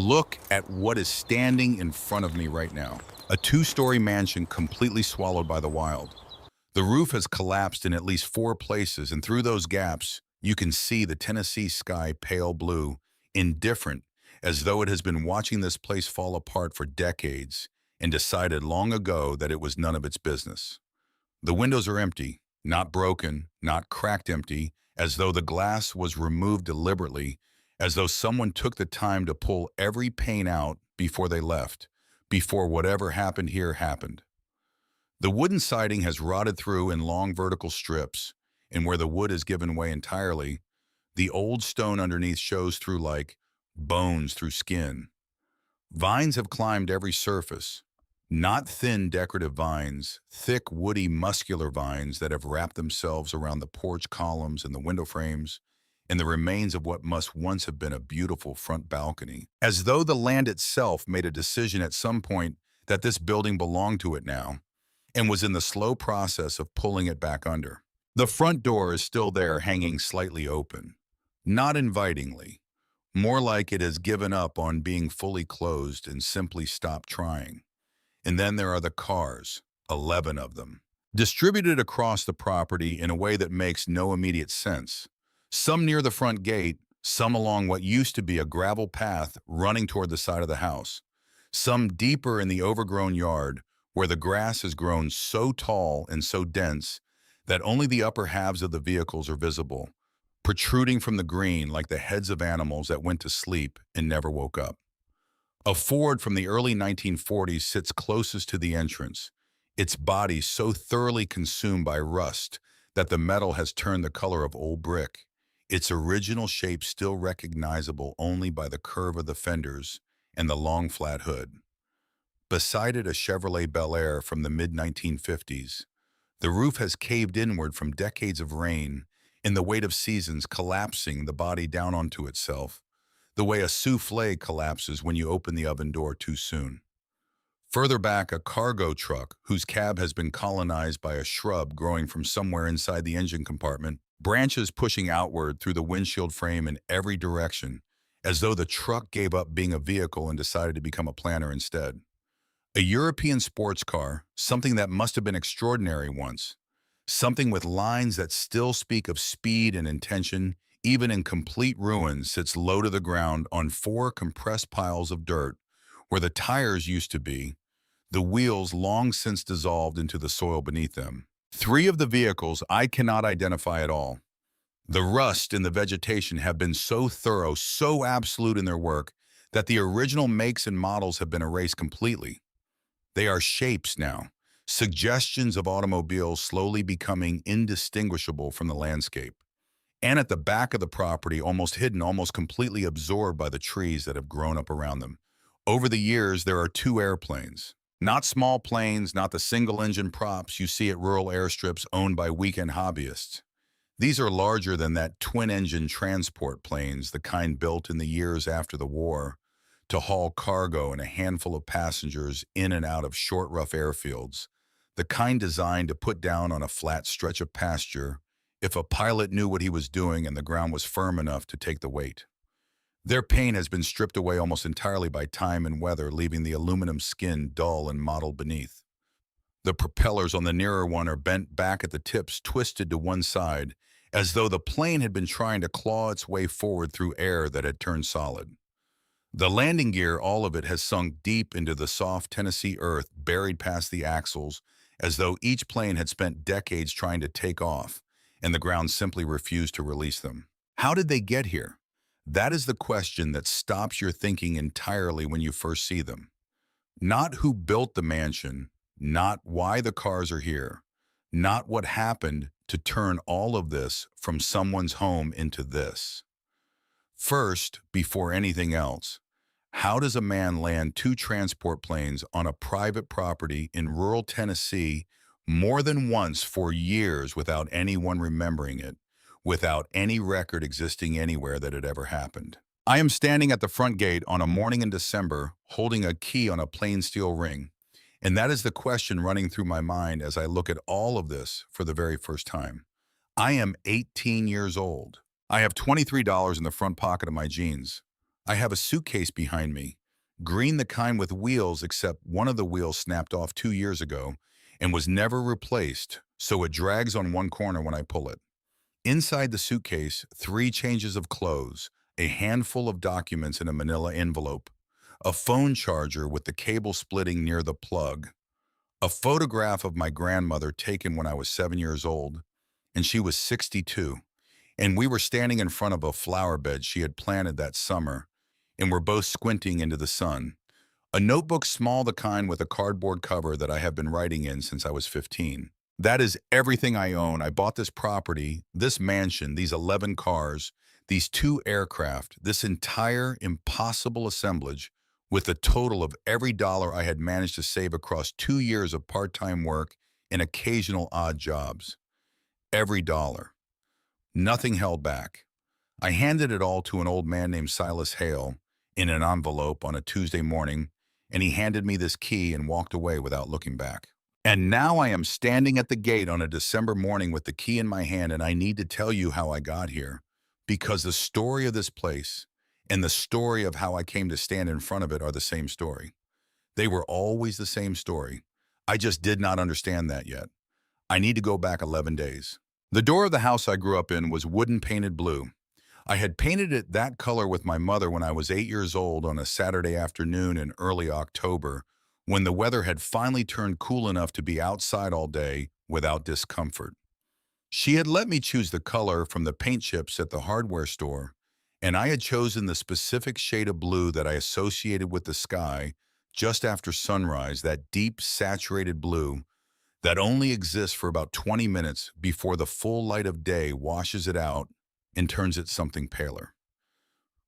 Look at what is standing in front of me right now. A two-story mansion completely swallowed by the wild. The roof has collapsed in at least four places, and through those gaps, you can see the Tennessee sky pale blue, indifferent, as though it has been watching this place fall apart for decades and decided long ago that it was none of its business. The windows are empty, not broken, not cracked empty, as though the glass was removed deliberately, as though someone took the time to pull every pane out before they left, before whatever happened here happened. The wooden siding has rotted through in long vertical strips, and where the wood has given way entirely, the old stone underneath shows through like bones through skin. Vines have climbed every surface, not thin decorative vines, thick, woody, muscular vines that have wrapped themselves around the porch columns and the window frames and the remains of what must once have been a beautiful front balcony, as though the land itself made a decision at some point that this building belonged to it now and was in the slow process of pulling it back under. The front door is still there, hanging slightly open, not invitingly, more like it has given up on being fully closed and simply stopped trying. And then there are the cars, 11 of them, distributed across the property in a way that makes no immediate sense. Some near the front gate, some along what used to be a gravel path running toward the side of the house, some deeper in the overgrown yard where the grass has grown so tall and so dense that only the upper halves of the vehicles are visible, protruding from the green like the heads of animals that went to sleep and never woke up. A Ford from the early 1940s sits closest to the entrance, its body so thoroughly consumed by rust that the metal has turned the color of old brick, its original shape still recognizable only by the curve of the fenders and the long flat hood. Beside it, a Chevrolet Bel Air from the mid-1950s. The roof has caved inward from decades of rain and the weight of seasons collapsing the body down onto itself, the way a souffle collapses when you open the oven door too soon. Further back, a cargo truck whose cab has been colonized by a shrub growing from somewhere inside the engine compartment, branches pushing outward through the windshield frame in every direction, as though the truck gave up being a vehicle and decided to become a planter instead. A European sports car, something that must have been extraordinary once, something with lines that still speak of speed and intention, even in complete ruins, sits low to the ground on four compressed piles of dirt where the tires used to be, the wheels long since dissolved into the soil beneath them. Three of the vehicles I cannot identify at all. The rust and the vegetation have been so thorough, so absolute in their work, that the original makes and models have been erased completely. They are shapes now, suggestions of automobiles slowly becoming indistinguishable from the landscape. And at the back of the property, almost hidden, almost completely absorbed by the trees that have grown up around them. Over the years, there are two airplanes. Not small planes, not the single-engine props you see at rural airstrips owned by weekend hobbyists. These are larger than that twin-engine transport planes, the kind built in the years after the war, to haul cargo and a handful of passengers in and out of short, rough airfields, the kind designed to put down on a flat stretch of pasture if a pilot knew what he was doing and the ground was firm enough to take the weight. Their paint has been stripped away almost entirely by time and weather, leaving the aluminum skin dull and mottled beneath. The propellers on the nearer one are bent back at the tips, twisted to one side, as though the plane had been trying to claw its way forward through air that had turned solid. The landing gear, all of it, has sunk deep into the soft Tennessee earth, buried past the axles, as though each plane had spent decades trying to take off, and the ground simply refused to release them. How did they get here? That is the question that stops your thinking entirely when you first see them. Not who built the mansion, not why the cars are here, not what happened to turn all of this from someone's home into this. First, before anything else, how does a man land two transport planes on a private property in rural Tennessee more than once for years without anyone remembering it, without any record existing anywhere that it ever happened? I am standing at the front gate on a morning in December, holding a key on a plain steel ring, and that is the question running through my mind as I look at all of this for the very first time. I am 18 years old. I have $23 in the front pocket of my jeans. I have a suitcase behind me, green, the kind with wheels, except one of the wheels snapped off 2 years ago and was never replaced, so it drags on one corner when I pull it. Inside the suitcase, 3 changes of clothes, a handful of documents in a manila envelope, a phone charger with the cable splitting near the plug, a photograph of my grandmother taken when I was 7 years old, and she was 62, and we were standing in front of a flower bed she had planted that summer, and we're both squinting into the sun. A notebook, small, the kind with a cardboard cover that I have been writing in since I was 15. That is everything I own. I bought this property, this mansion, these 11 cars, these 2 aircraft, this entire impossible assemblage with a total of every dollar I had managed to save across 2 years of part-time work and occasional odd jobs. Every dollar. Nothing held back. I handed it all to an old man named Silas Hale in an envelope on a Tuesday morning, and he handed me this key and walked away without looking back. And now I am standing at the gate on a December morning with the key in my hand, and I need to tell you how I got here, because the story of this place and the story of how I came to stand in front of it are the same story. They were always the same story. I just did not understand that yet. I need to go back 11 days. The door of the house I grew up in was wooden painted blue. I had painted it that color with my mother when I was 8 years old on a Saturday afternoon in early October, when the weather had finally turned cool enough to be outside all day without discomfort. She had let me choose the color from the paint chips at the hardware store, and I had chosen the specific shade of blue that I associated with the sky just after sunrise, that deep, saturated blue that only exists for about 20 minutes before the full light of day washes it out and turns it something paler.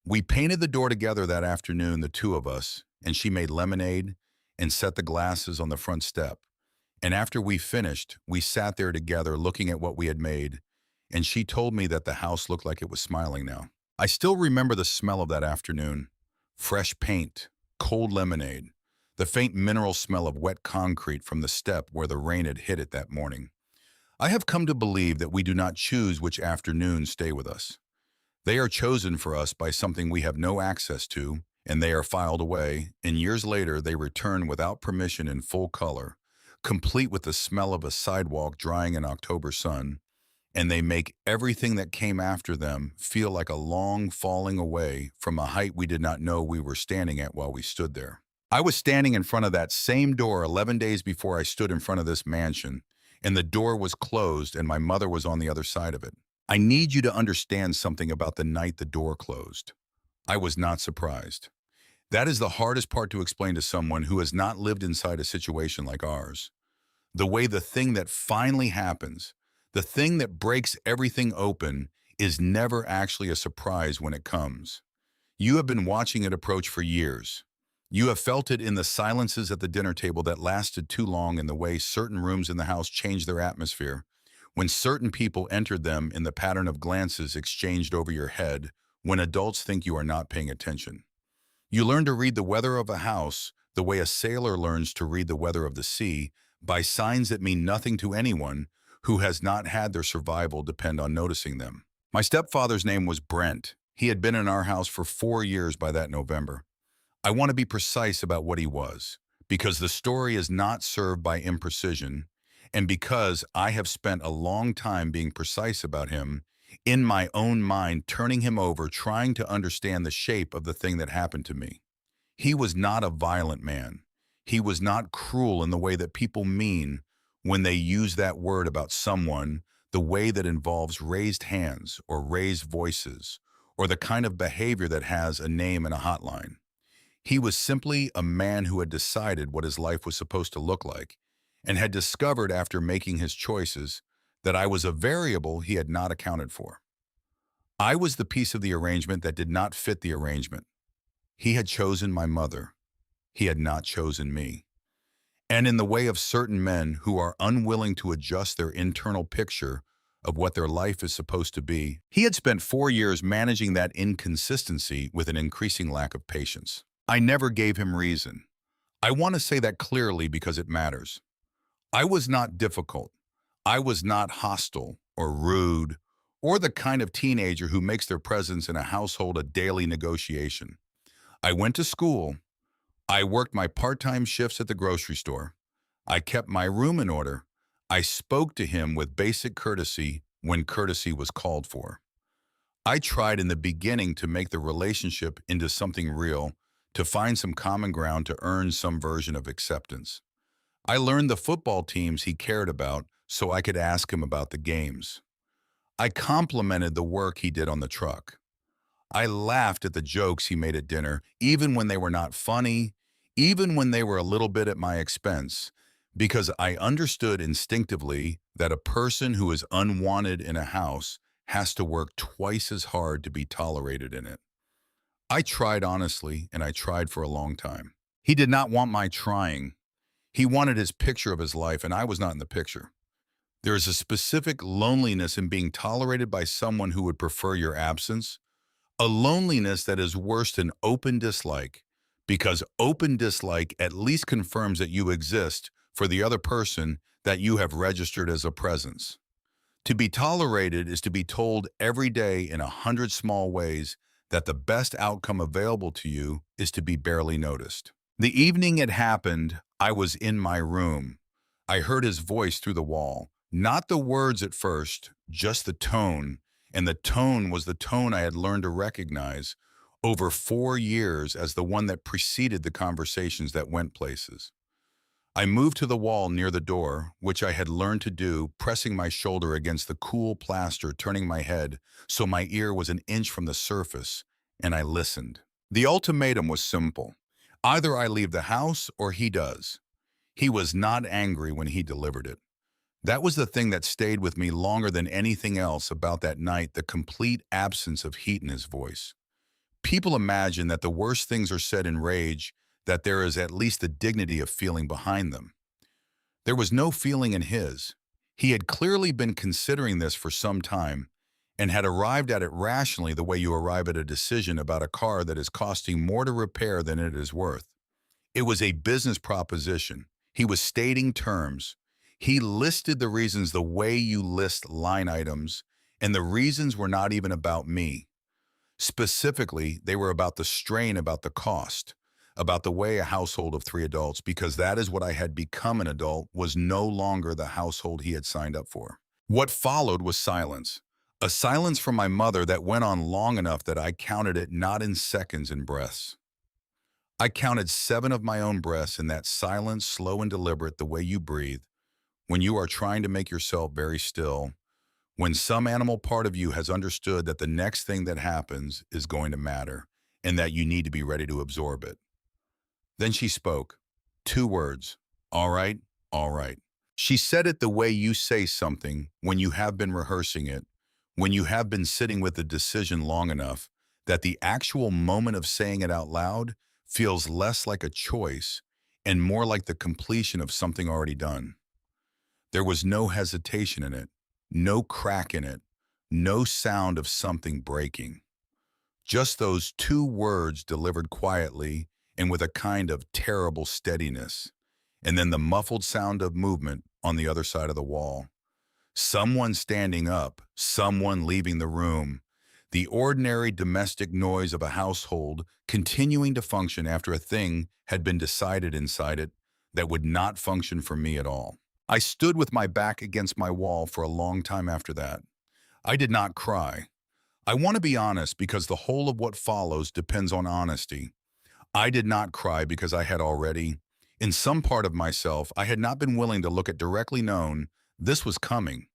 We painted the door together that afternoon, the two of us, and she made lemonade and set the glasses on the front step. And after we finished, we sat there together looking at what we had made, and she told me that the house looked like it was smiling now. I still remember the smell of that afternoon: fresh paint, cold lemonade, the faint mineral smell of wet concrete from the step where the rain had hit it that morning. I have come to believe that we do not choose which afternoons stay with us. They are chosen for us by something we have no access to, and they are filed away, and years later they return without permission in full color, complete with the smell of a sidewalk drying in October sun, and they make everything that came after them feel like a long falling away from a height we did not know we were standing at while we stood there. I was standing in front of that same door 11 days before I stood in front of this mansion, and the door was closed and my mother was on the other side of it. I need you to understand something about the night the door closed. I was not surprised. That is the hardest part to explain to someone who has not lived inside a situation like ours. The way the thing that finally happens, the thing that breaks everything open, is never actually a surprise when it comes. You have been watching it approach for years. You have felt it in the silences at the dinner table that lasted too long, in the way certain rooms in the house changed their atmosphere, when certain people entered them, in the pattern of glances exchanged over your head when adults think you are not paying attention. You learn to read the weather of a house the way a sailor learns to read the weather of the sea, by signs that mean nothing to anyone who has not had their survival depend on noticing them. My stepfather's name was Brent. He had been in our house for 4 years by that November. I want to be precise about what he was, because the story is not served by imprecision, and because I have spent a long time being precise about him, in my own mind, turning him over, trying to understand the shape of the thing that happened to me. He was not a violent man. He was not cruel in the way that people mean when they use that word about someone, the way that involves raised hands or raised voices, or the kind of behavior that has a name and a hotline. He was simply a man who had decided what his life was supposed to look like, and had discovered after making his choices that I was a variable he had not accounted for. I was the piece of the arrangement that did not fit the arrangement. He had chosen my mother. He had not chosen me. And in the way of certain men who are unwilling to adjust their internal picture of what their life is supposed to be, he had spent 4 years managing that inconsistency with an increasing lack of patience. I never gave him reason. I want to say that clearly because it matters. I was not difficult. I was not hostile or rude or the kind of teenager who makes their presence in a household a daily negotiation. I went to school. I worked my part-time shifts at the grocery store. I kept my room in order. I spoke to him with basic courtesy when courtesy was called for. I tried in the beginning to make the relationship into something real, to find some common ground to earn some version of acceptance. I learned the football teams he cared about so I could ask him about the games. I complimented the work he did on the truck. I laughed at the jokes he made at dinner, even when they were not funny, even when they were a little bit at my expense, because I understood instinctively that a person who is unwanted in a house has to work twice as hard to be tolerated in it. I tried honestly, and I tried for a long time. He did not want my trying. He wanted his picture of his life, and I was not in the picture. There is a specific loneliness in being tolerated by someone who would prefer your absence, a loneliness that is worse than open dislike, because open dislike at least confirms that you exist for the other person that you have registered as a presence. To be tolerated is to be told every day in 100 small ways that the best outcome available to you is to be barely noticed. The evening it happened, I was in my room. I heard his voice through the wall. Not the words at first, just the tone. And the tone was the tone I had learned to recognize over 4 years as the one that preceded the conversations that went places. I moved to the wall near the door, which I had learned to do, pressing my shoulder against the cool plaster, turning my head so my ear was an inch from the surface, and I listened. The ultimatum was simple. Either I leave the house or he does. He was not angry when he delivered it. That was the thing that stayed with me longer than anything else about that night, the complete absence of heat in his voice. People imagine that the worst things are said in rage, that there is at least the dignity of feeling behind them. There was no feeling in his. He had clearly been considering this for some time and had arrived at it rationally the way you arrive at a decision about a car that is costing more to repair than it is worth. It was a business proposition. He was stating terms. He listed the reasons the way you list line items, and the reasons were not even about me. Specifically, they were about the strain, about the cost, about the way a household of 3 adults, because that is what I had become an adult, was no longer the household he had signed up for. What followed was silence. A silence from my mother that went on long enough that I counted it not in seconds, in breaths. I counted 7 of my own breaths in that silence, slow and deliberate, the way you breathe, when you are trying to make yourself very still, when some animal part of you has understood that the next thing that happens is going to matter and that you need to be ready to absorb it. Then she spoke. 2 words. All right, all right. She said it the way you say something when you have been rehearsing it, when you have been sitting with the decision long enough that the actual moment of saying it out loud feels less like a choice and more like the completion of something already done. There was no hesitation in it, no crack in it, no sound of something breaking. Just those 2 words delivered quietly and with a kind of terrible steadiness, and then the muffled sound of movement on the other side of the wall. Someone standing up, someone leaving the room, the ordinary domestic noise of a household continuing to function after a thing had been decided inside it that would not function for me at all. I stood with my back against my wall for a long time after that. I did not cry. I want to be honest because the whole of what follows depends on honesty. I did not cry because I had already, in some part of myself, I had not been willing to look at directly known this was coming,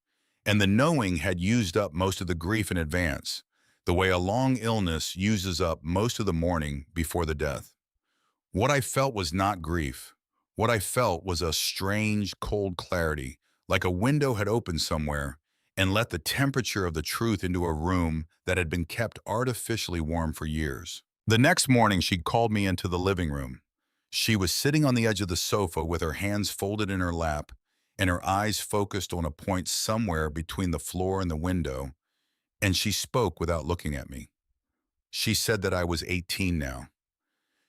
and the knowing had used up most of the grief in advance, the way a long illness uses up most of the mourning before the death. What I felt was not grief. What I felt was a strange, cold clarity, like a window had opened somewhere and let the temperature of the truth into a room that had been kept artificially warm for years. The next morning, she called me into the living room. She was sitting on the edge of the sofa with her hands folded in her lap and her eyes focused on a point somewhere between the floor and the window, and she spoke without looking at me. She said that I was 18 now.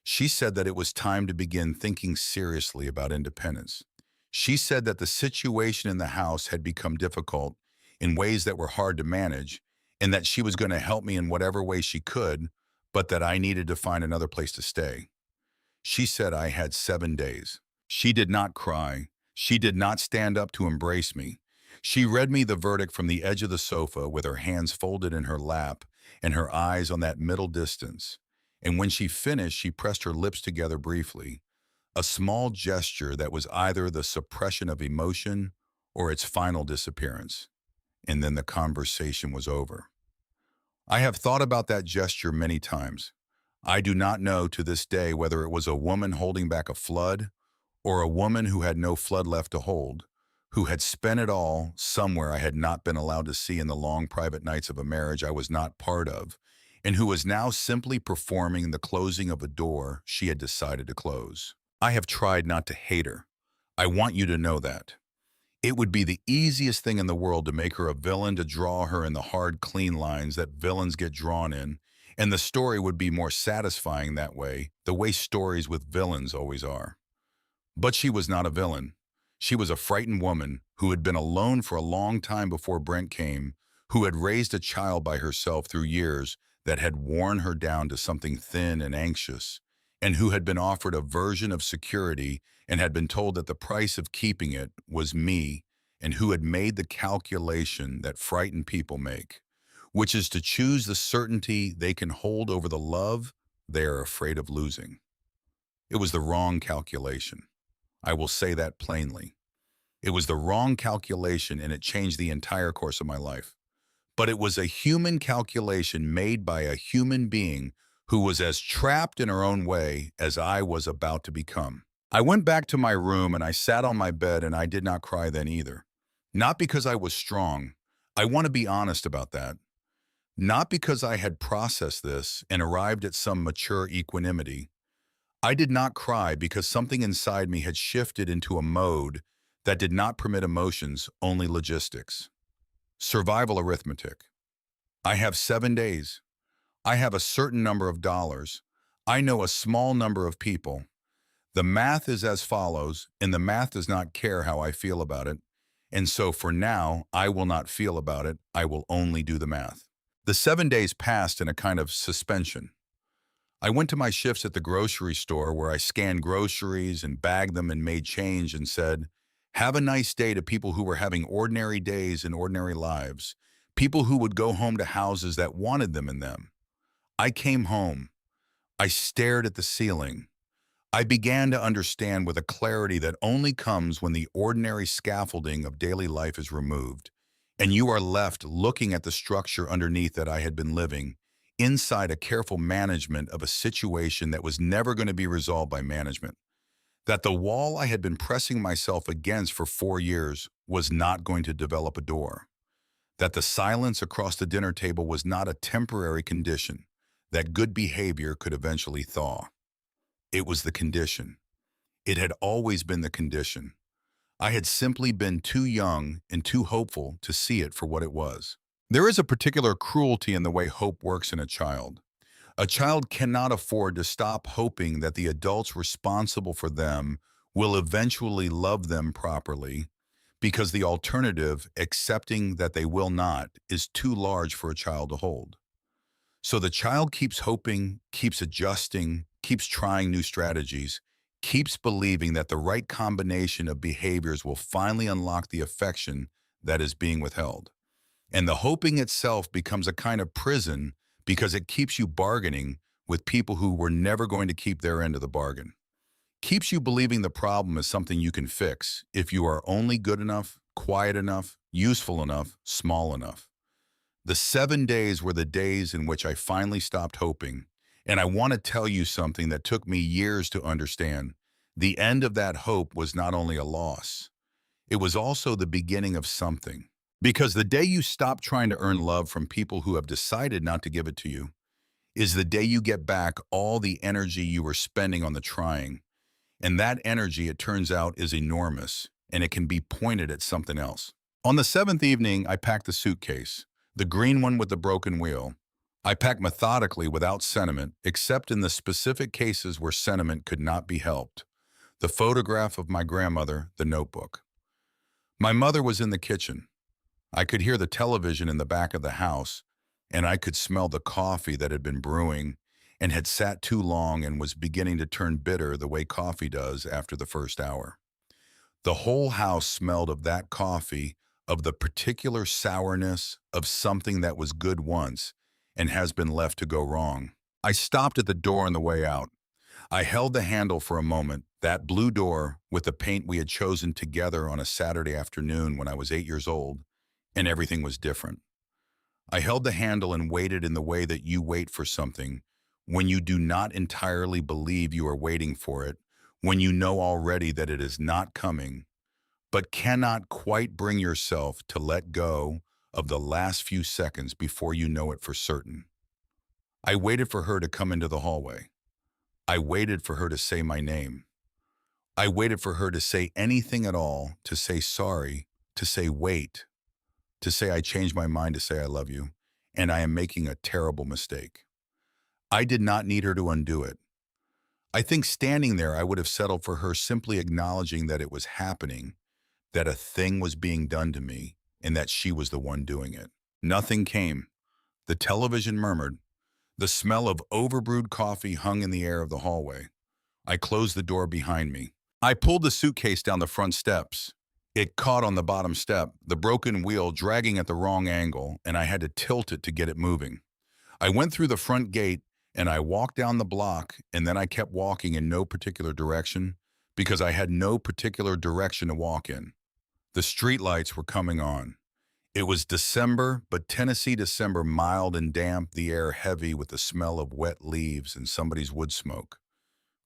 She said that it was time to begin thinking seriously about independence. She said that the situation in the house had become difficult in ways that were hard to manage, and that she was going to help me in whatever way she could, but that I needed to find another place to stay. She said I had 7 days. She did not cry. She did not stand up to embrace me. She read me the verdict from the edge of the sofa with her hands folded in her lap and her eyes on that middle distance. And when she finished, she pressed her lips together briefly, a small gesture that was either the suppression of emotion or its final disappearance. And then the conversation was over. I have thought about that gesture many times. I do not know to this day whether it was a woman holding back a flood or a woman who had no flood left to hold, who had spent it all somewhere I had not been allowed to see in the long private nights of a marriage I was not part of, and who was now simply performing the closing of a door she had decided to close. I have tried not to hate her. I want you to know that. It would be the easiest thing in the world to make her a villain, to draw her in the hard, clean lines that villains get drawn in, and the story would be more satisfying that way, the way stories with villains always are. But she was not a villain. She was a frightened woman who had been alone for a long time before Brent came, who had raised a child by herself through years that had worn her down to something thin and anxious, and who had been offered a version of security and had been told that the price of keeping it was me, and who had made the calculation that frightened people make, which is to choose the certainty they can hold over the love they are afraid of losing. It was the wrong calculation. I will say that plainly. It was the wrong calculation, and it changed the entire course of my life. But it was a human calculation made by a human being who was as trapped in her own way as I was about to become. I went back to my room and I sat on my bed, and I did not cry then either. Not because I was strong. I want to be honest about that. Not because I had processed this and arrived at some mature equanimity. I did not cry because something inside me had shifted into a mode that did not permit emotions, only logistics. Survival arithmetic. I have 7 days. I have a certain number of dollars. I know a small number of people. The math is as follows, and the math does not care how I feel about it. And so for now, I will not feel about it. I will only do the math. The 7 days passed in a kind of suspension. I went to my shifts at the grocery store where I scanned groceries and bagged them and made change and said, "Have a nice day" to people who were having ordinary days and ordinary lives, people who would go home to houses that wanted them in them. I came home. I stared at the ceiling. I began to understand with a clarity that only comes when the ordinary scaffolding of daily life is removed, and you are left looking at the structure underneath that I had been living, inside a careful management of a situation that was never going to be resolved by management. That the wall I had been pressing myself against for 4 years was not going to develop a door. That the silence across the dinner table was not a temporary condition, that good behavior could eventually thaw. It was the condition. It had always been the condition. I had simply been too young and too hopeful to see it for what it was. There is a particular cruelty in the way hope works in a child. A child cannot afford to stop hoping that the adults responsible for them will eventually love them properly, because the alternative, accepting that they will not, is too large for a child to hold. So the child keeps hoping, keeps adjusting, keeps trying new strategies, keeps believing that the right combination of behaviors will finally unlock the affection that is being withheld. And the hoping itself becomes a kind of prison because it keeps you bargaining with people who were never going to keep their end of the bargain. Keeps you believing the problem is something you can fix if you are only good enough, quiet enough, useful enough, small enough. The 7 days were the days in which I finally stopped hoping, and I want to tell you something that took me years to understand. The end of that hope was not only a loss, it was also the beginning of something. Because the day you stop trying to earn love from people who have decided not to give it to you is the day you get back all the energy you were spending on the trying. And that energy, it turns out, is enormous, and it can be pointed at something else. On the 7th evening, I packed the suitcase, the green one with the broken wheel. I packed methodically without sentiment, except in the specific cases where sentiment could not be helped. The photograph of my grandmother, the notebook. My mother was in the kitchen. I could hear the television in the back of the house, and I could smell the coffee that had been brewing, and had sat too long and was beginning to turn bitter the way coffee does after the first hour. The whole house smelled of that coffee, of the particular sourness of something that was good once and has been left to go wrong. I stopped at the door on the way out. I held the handle for a moment, that blue door with the paint we had chosen together on a Saturday afternoon when I was 8 years old, and everything was different. I held the handle and waited in the way that you wait for something, when you do not entirely believe you are waiting for it, when you know already that it is not coming, but cannot quite bring yourself to let go of the last few seconds before you know it for certain. I waited for her to come into the hallway. I waited for her to say my name. I waited for her to say anything at all, to say sorry, to say wait, to say I changed my mind, to say I love you, and I am making a terrible mistake. I did not need her to undo it. I think standing there, I would have settled for her simply acknowledging that it was happening, that a thing was being done to me, and that she was the one doing it. Nothing came. The television murmured. The smell of overbrewed coffee hung in the air of the hallway. I closed the door behind me. I pulled the suitcase down the front steps. It caught on the bottom step, the broken wheel dragging at the wrong angle, and I had to tilt it to get it moving. I went through the front gate, and I walked down the block, and then I kept walking in no particular direction because I had no particular direction to walk in. The streetlights were coming on. It was December, but Tennessee December, mild and damp, the air heavy with the smell of wet leaves and somebody's wood smoke.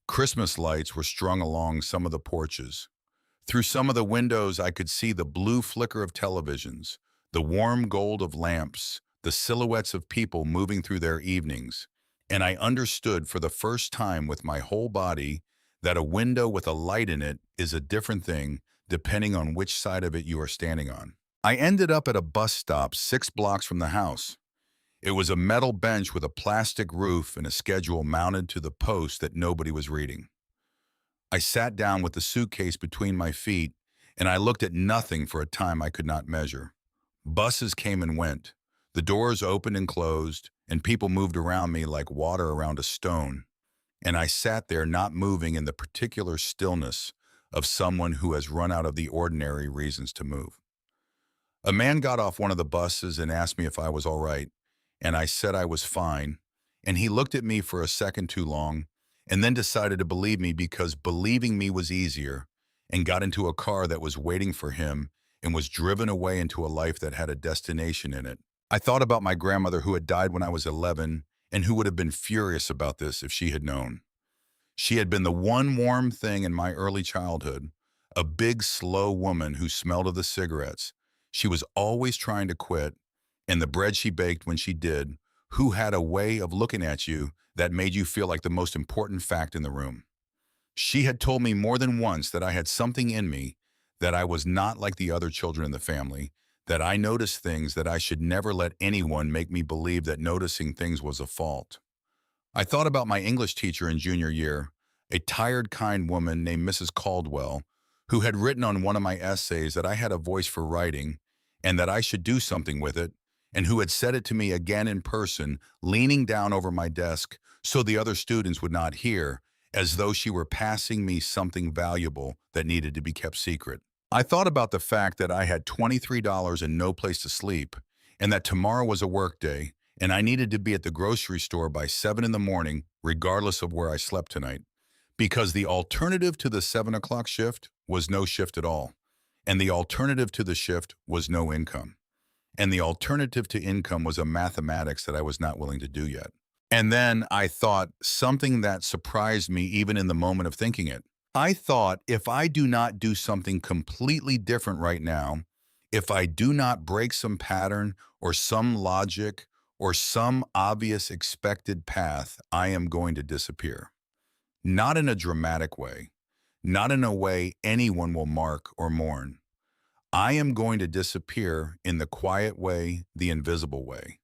Christmas lights were strung along some of the porches. Through some of the windows, I could see the blue flicker of televisions, the warm gold of lamps, the silhouettes of people moving through their evenings, and I understood for the first time with my whole body that a window with a light in it is a different thing depending on which side of it you are standing on. I ended up at a bus stop 6 blocks from the house. It was a metal bench with a plastic roof and a schedule mounted to the post that nobody was reading. I sat down with the suitcase between my feet, and I looked at nothing for a time I could not measure. Buses came and went. The doors opened and closed, and people moved around me like water around a stone. And I sat there not moving in the particular stillness of someone who has run out of the ordinary reasons to move. A man got off one of the buses and asked me if I was all right, and I said I was fine, and he looked at me for a second too long, and then decided to believe me because believing me was easier, and got into a car that was waiting for him and was driven away into a life that had a destination in it. I thought about my grandmother who had died when I was 11 and who would have been furious about this if she had known. She had been the one warm thing in my early childhood, a big, slow woman who smelled of the cigarettes. She was always trying to quit, and the bread she baked when she did, who had a way of looking at you that made you feel like the most important fact in the room. She had told me more than once that I had something in me, that I was not like the other children in the family, that I noticed things that I should never let anyone make me believe that noticing things was a fault. I thought about my English teacher in junior year, a tired, kind woman named Mrs. Caldwell, who had written on one of my essays that I had a voice for writing and that I should do something with it, and who had said it to me again in person, leaning down over my desk so the other students would not hear, as though she were passing me something valuable that needed to be kept secret. I thought about the fact that I had $23 and no place to sleep, and that tomorrow was a work day, and I needed to be at the grocery store by 7 in the morning, regardless of where I slept tonight, because the alternative to the 7 o'clock shift was no shift at all, and the alternative to the shift was no income, and the alternative to income was a mathematics that I was not willing to do yet. And then I thought something that surprised me even in the moment of thinking it. I thought if I do not do something completely different right now, if I do not break some pattern or some logic or some obvious expected path, I am going to disappear. Not in a dramatic way, not in a way anyone will mark or mourn. I am going to disappear in the quiet way, the invisible way.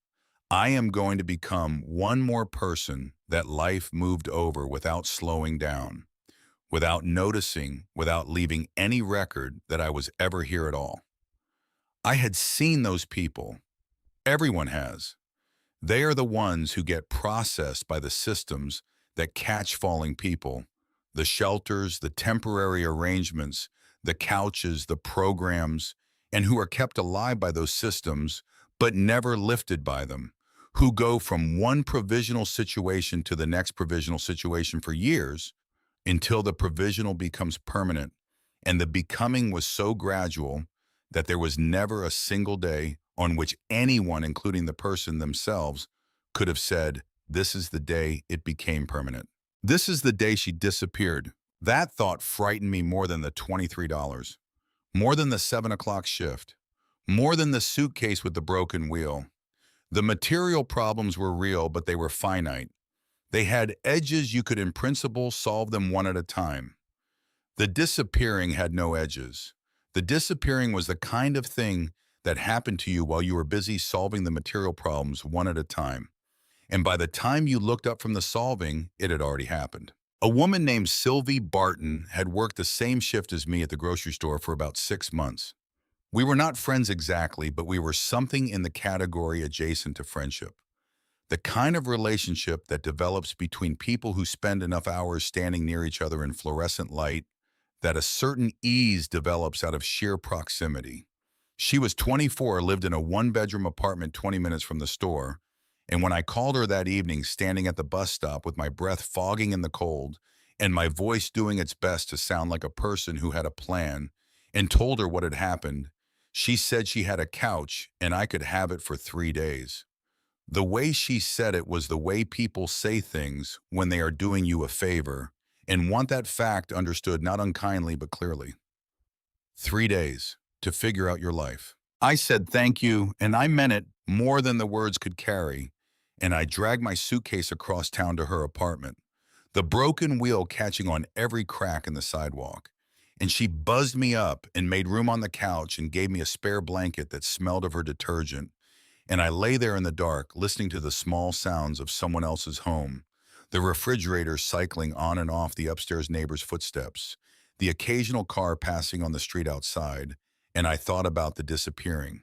I am going to become one more person that life moved over without slowing down, without noticing, without leaving any record that I was ever here at all. I had seen those people. Everyone has. They are the ones who get processed by the systems that catch falling people, the shelters, the temporary arrangements, the couches, the programs, and who are kept alive by those systems but never lifted by them, who go from one provisional situation to the next provisional situation for years until the provisional becomes permanent. And the becoming was so gradual that there was never a single day on which anyone, including the person themselves, could have said, "This is the day it became permanent. This is the day she disappeared." That thought frightened me more than the $23, more than the 7 o'clock shift, more than the suitcase with the broken wheel. The material problems were real, but they were finite. They had edges. You could, in principle, solve them one at a time. The disappearing had no edges. The disappearing was the kind of thing that happened to you while you were busy solving the material problems one at a time. And by the time you looked up from the solving, it had already happened. A woman named Sylvie Barton had worked the same shift as me at the grocery store for about 6 months. We were not friends exactly, but we were something in the category adjacent to friendship. The kind of relationship that develops between people who spend enough hours standing near each other in fluorescent light that a certain ease develops out of sheer proximity. She was 24, lived in a one-bedroom apartment 20 minutes from the store, and when I called her that evening, standing at the bus stop with my breath fogging in the cold and my voice doing its best to sound like a person who had a plan, and told her what had happened, she said she had a couch and I could have it for 3 days. The way she said it was the way people say things when they are doing you a favor and want that fact understood not unkindly but clearly. 3 days to figure out your life. I said thank you, and I meant it more than the words could carry, and I dragged my suitcase across town to her apartment, the broken wheel catching on every crack in the sidewalk. And she buzzed me up and made room on the couch and gave me a spare blanket that smelled of her detergent. And I lay there in the dark, listening to the small sounds of someone else's home, the refrigerator cycling on and off the upstairs neighbor's footsteps, the occasional car passing on the street outside, and I thought about the disappearing.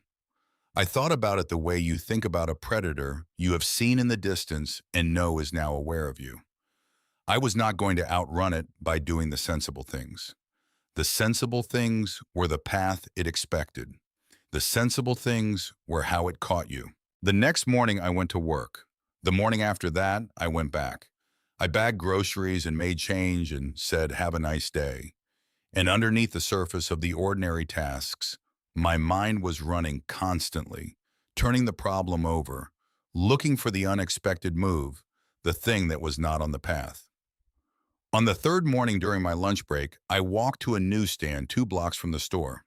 I thought about it the way you think about a predator you have seen in the distance and know is now aware of you. I was not going to outrun it by doing the sensible things. The sensible things were the path it expected. The sensible things were how it caught you. The next morning I went to work. The morning after that, I went back. I bagged groceries and made change and said, "Have a nice day." And underneath the surface of the ordinary tasks, my mind was running constantly, turning the problem over, looking for the unexpected move, the thing that was not on the path. On the third morning during my lunch break, I walked to a newsstand 2 blocks from the store.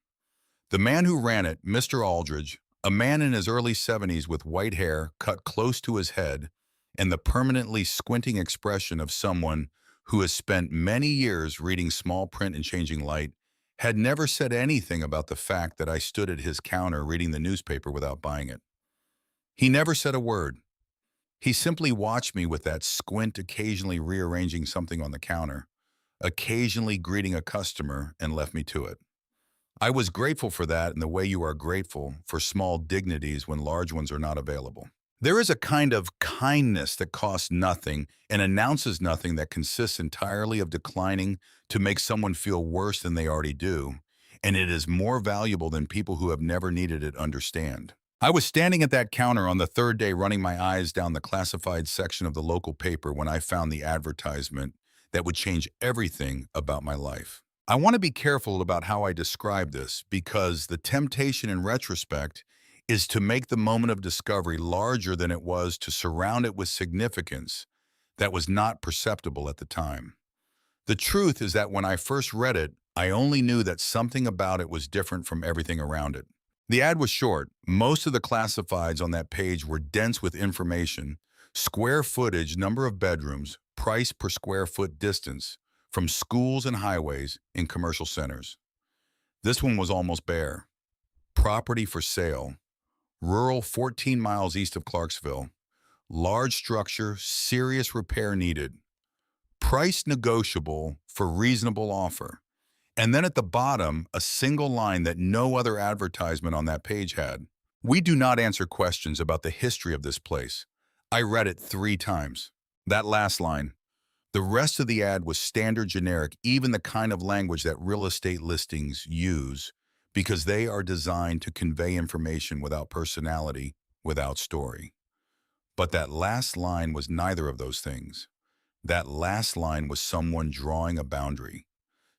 The man who ran it, Mr. Aldridge, a man in his early 70s with white hair cut close to his head and the permanently squinting expression of someone who has spent many years reading small print and changing light, had never said anything about the fact that I stood at his counter reading the newspaper without buying it. He never said a word. He simply watched me with that squint, occasionally rearranging something on the counter, occasionally greeting a customer, and left me to it. I was grateful for that in the way you are grateful for small dignities when large ones are not available. There is a kind of kindness that costs nothing and announces nothing that consists entirely of declining to make someone feel worse than they already do, and it is more valuable than people who have never needed it understand. I was standing at that counter on the third day running my eyes down the classified section of the local paper when I found the advertisement that would change everything about my life. I want to be careful about how I describe this because the temptation in retrospect is to make the moment of discovery larger than it was to surround it with significance that was not perceptible at the time. The truth is that when I first read it, I only knew that something about it was different from everything around it. The ad was short. Most of the classifieds on that page were dense with information, square footage, number of bedrooms, price per square foot distance from schools and highways in commercial centers. This one was almost bare. Property for sale. Rural 14 miles east of Clarksville. Large structure, serious repair needed. Price negotiable for reasonable offer. And then at the bottom, a single line that no other advertisement on that page had. We do not answer questions about the history of this place, I read it 3 times. That last line. The rest of the ad was standard generic, even the kind of language that real estate listings use, because they are designed to convey information without personality, without story. But that last line was neither of those things. That last line was someone drawing a boundary,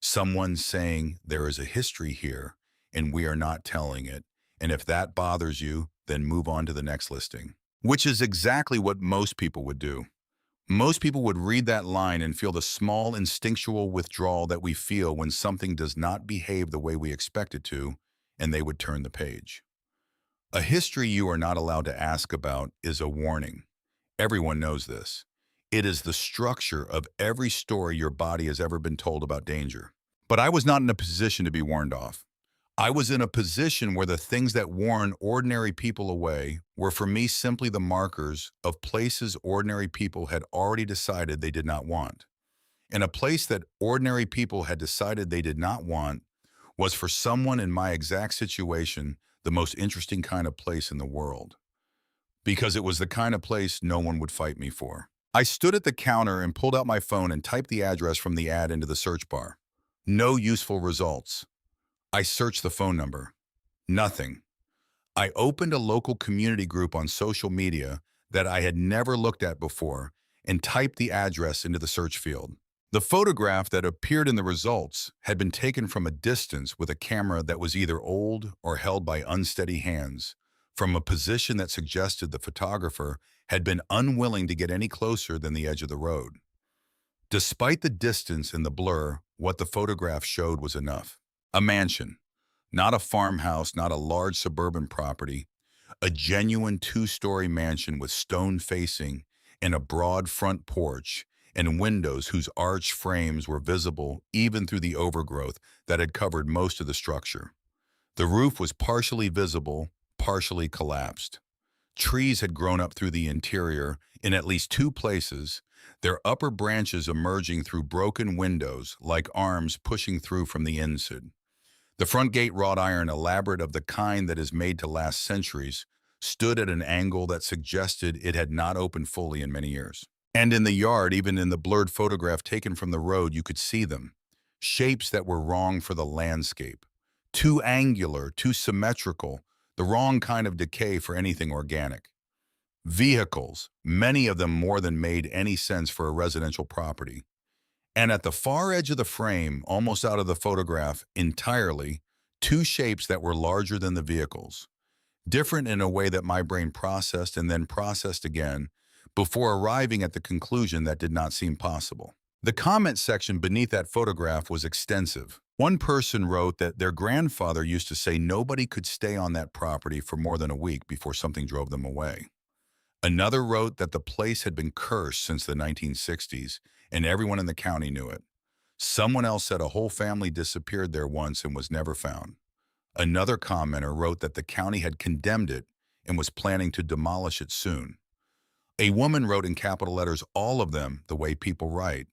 someone saying there is a history here and we are not telling it. And if that bothers you, then move on to the next listing, which is exactly what most people would do. Most people would read that line and feel the small instinctual withdrawal that we feel when something does not behave the way we expect it to, and they would turn the page. A history you are not allowed to ask about is a warning. Everyone knows this. It is the structure of every story your body has ever been told about danger. But I was not in a position to be warned off. I was in a position where the things that warn ordinary people away were for me simply the markers of places ordinary people had already decided they did not want. And a place that ordinary people had decided they did not want was for someone in my exact situation the most interesting kind of place in the world. Because it was the kind of place no one would fight me for. I stood at the counter and pulled out my phone and typed the address from the ad into the search bar. No useful results. I searched the phone number. Nothing. I opened a local community group on social media that I had never looked at before and typed the address into the search field. The photograph that appeared in the results had been taken from a distance with a camera that was either old or held by unsteady hands, from a position that suggested the photographer had been unwilling to get any closer than the edge of the road. Despite the distance and the blur, what the photograph showed was enough. A mansion, not a farmhouse, not a large suburban property, a genuine 2-story mansion with stone facing and a broad front porch and windows whose arched frames were visible even through the overgrowth that had covered most of the structure. The roof was partially visible, partially collapsed. Trees had grown up through the interior in at least 2 places, their upper branches emerging through broken windows like arms pushing through from the inside. The front gate, wrought iron, elaborate of the kind that is made to last centuries, stood at an angle that suggested it had not opened fully in many years. And in the yard, even in the blurred photograph taken from the road, you could see them. Shapes that were wrong for the landscape. Too angular, too symmetrical, the wrong kind of decay for anything organic. Vehicles, many of them more than made any sense for a residential property. And at the far edge of the frame, almost out of the photograph entirely, 2 shapes that were larger than the vehicles. Different in a way that my brain processed and then processed again before arriving at the conclusion that did not seem possible. The comment section beneath that photograph was extensive. One person wrote that their grandfather used to say nobody could stay on that property for more than a week before something drove them away. Another wrote that the place had been cursed since the 1960s, and everyone in the county knew it. Someone else said a whole family disappeared there once and was never found. Another commenter wrote that the county had condemned it and was planning to demolish it soon. A woman wrote in capital letters, all of them the way people write.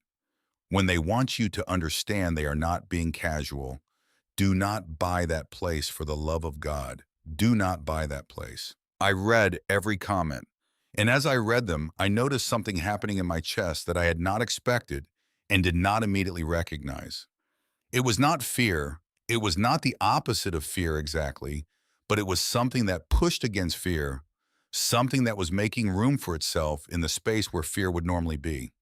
When they want you to understand they are not being casual, do not buy that place for the love of God. Do not buy that place. I read every comment, and as I read them, I noticed something happening in my chest that I had not expected and did not immediately recognize. It was not fear. It was not the opposite of fear exactly, but it was something that pushed against fear, something that was making room for itself in the space where fear would normally be.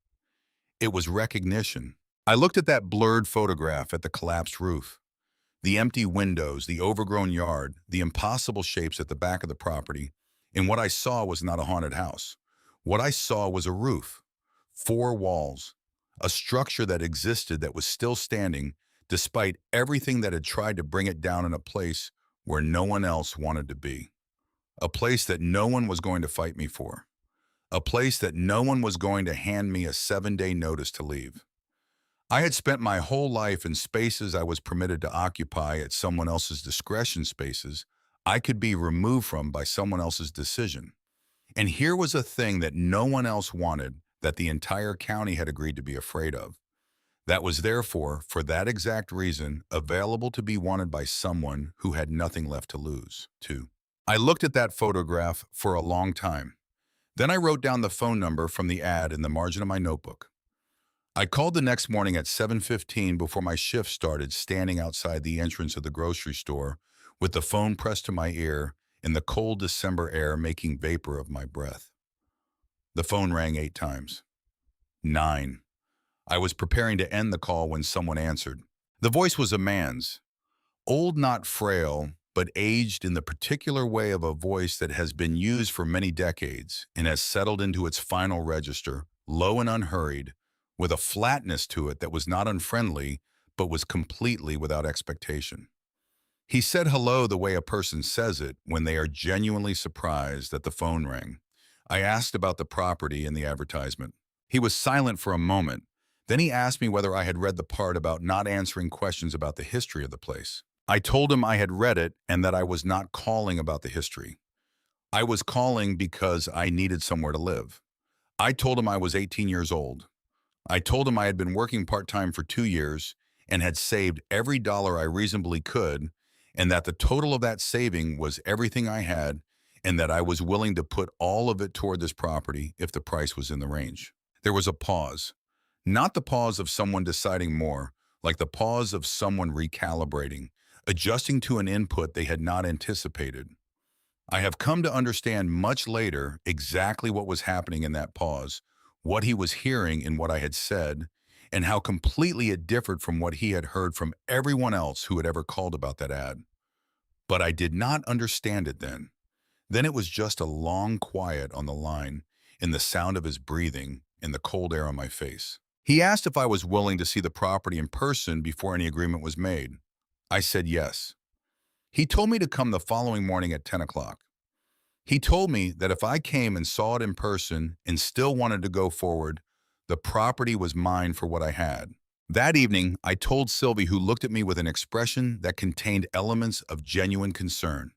It was recognition. I looked at that blurred photograph at the collapsed roof, the empty windows, the overgrown yard, the impossible shapes at the back of the property, and what I saw was not a haunted house. What I saw was a roof, 4 walls, a structure that existed that was still standing despite everything that had tried to bring it down in a place where no one else wanted to be. A place that no one was going to fight me for. A place that no one was going to hand me a 7-day notice to leave. I had spent my whole life in spaces I was permitted to occupy at someone else's discretion, spaces I could be removed from by someone else's decision. And here was a thing that no one else wanted, that the entire county had agreed to be afraid of. That was therefore, for that exact reason, available to be wanted by someone who had nothing left to lose, too. I looked at that photograph for a long time. Then I wrote down the phone number from the ad in the margin of my notebook. I called the next morning at 7:15 before my shift started, standing outside the entrance of the grocery store with the phone pressed to my ear and the cold December air making vapor of my breath. The phone rang 8 times. 9. I was preparing to end the call when someone answered. The voice was a man's. Old, not frail, but aged in the particular way of a voice that has been used for many decades and has settled into its final register, low and unhurried, with a flatness to it that was not unfriendly, but was completely without expectation. He said hello the way a person says it when they are genuinely surprised that the phone rang. I asked about the property and the advertisement. He was silent for a moment. Then he asked me whether I had read the part about not answering questions about the history of the place. I told him I had read it and that I was not calling about the history. I was calling because I needed somewhere to live. I told him I was 18 years old. I told him I had been working part-time for 2 years and had saved every dollar I reasonably could, and that the total of that saving was everything I had, and that I was willing to put all of it toward this property if the price was in the range. There was a pause. Not the pause of someone deciding more, like the pause of someone recalibrating, adjusting to an input they had not anticipated. I have come to understand much later exactly what was happening in that pause, what he was hearing in what I had said, and how completely it differed from what he had heard from everyone else who had ever called about that ad. But I did not understand it then. Then it was just a long quiet on the line, and the sound of his breathing, and the cold air on my face. He asked if I was willing to see the property in person before any agreement was made. I said yes. He told me to come the following morning at 10 o'clock. He told me that if I came and saw it in person and still wanted to go forward, the property was mine for what I had. That evening, I told Sylvie, who looked at me with an expression that contained elements of genuine concern,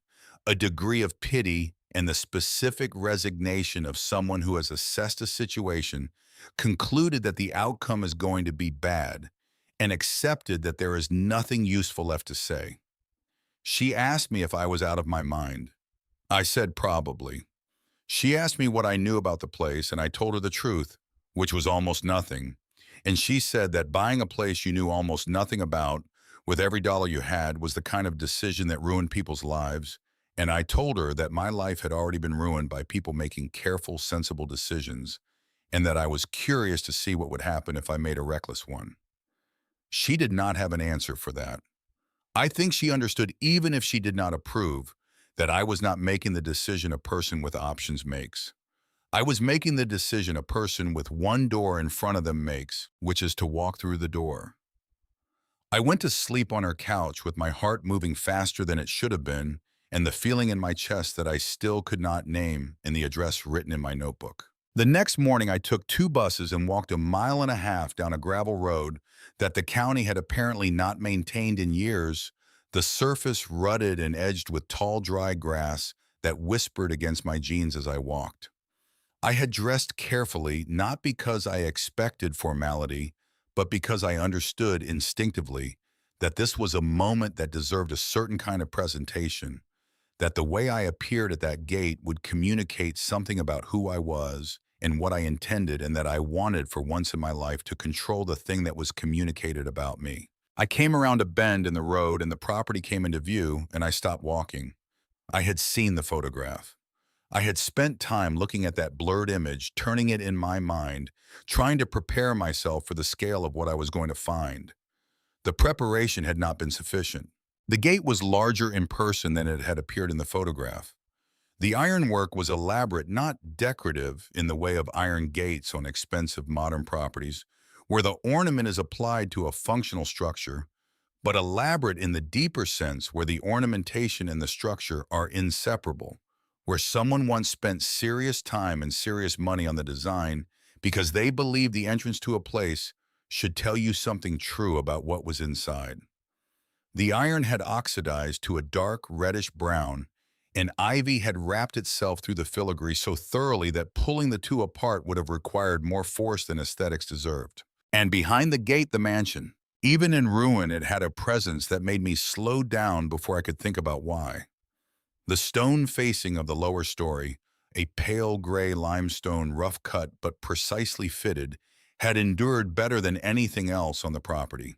a degree of pity, and the specific resignation of someone who has assessed a situation, concluded that the outcome is going to be bad, and accepted that there is nothing useful left to say. She asked me if I was out of my mind. I said probably. She asked me what I knew about the place, and I told her the truth, which was almost nothing. And she said that buying a place you knew almost nothing about, with every dollar you had, was the kind of decision that ruined people's lives. And I told her that my life had already been ruined by people making careful, sensible decisions, and that I was curious to see what would happen if I made a reckless one. She did not have an answer for that. I think she understood, even if she did not approve, that I was not making the decision a person with options makes. I was making the decision a person with one door in front of them makes, which is to walk through the door. I went to sleep on her couch with my heart moving faster than it should have been, and the feeling in my chest that I still could not name, and the address written in my notebook. The next morning, I took 2 buses and walked a mile and a half down a gravel road that the county had apparently not maintained in years, the surface rutted and edged with tall, dry grass that whispered against my jeans as I walked. I had dressed carefully, not because I expected formality, but because I understood instinctively that this was a moment that deserved a certain kind of presentation, that the way I appeared at that gate would communicate something about who I was and what I intended, and that I wanted for once in my life to control the thing that was communicated about me. I came around a bend in the road and the property came into view, and I stopped walking. I had seen the photograph. I had spent time looking at that blurred image, turning it in my mind, trying to prepare myself for the scale of what I was going to find. The preparation had not been sufficient. The gate was larger in person than it had appeared in the photograph. The ironwork was elaborate, not decorative in the way of iron gates on expensive modern properties, where the ornament is applied to a functional structure, but elaborate in the deeper sense where the ornamentation and the structure are inseparable, where someone once spent serious time and serious money on the design because they believed the entrance to a place should tell you something true about what was inside. The iron had oxidized to a dark reddish brown, and ivy had wrapped itself through the filigree so thoroughly that pulling the two apart would have required more force than aesthetics deserved. And behind the gate, the mansion. Even in ruin, it had a presence that made me slow down before I could think about why. The stone facing of the lower story, a pale gray limestone rough cut but precisely fitted, had endured better than anything else on the property.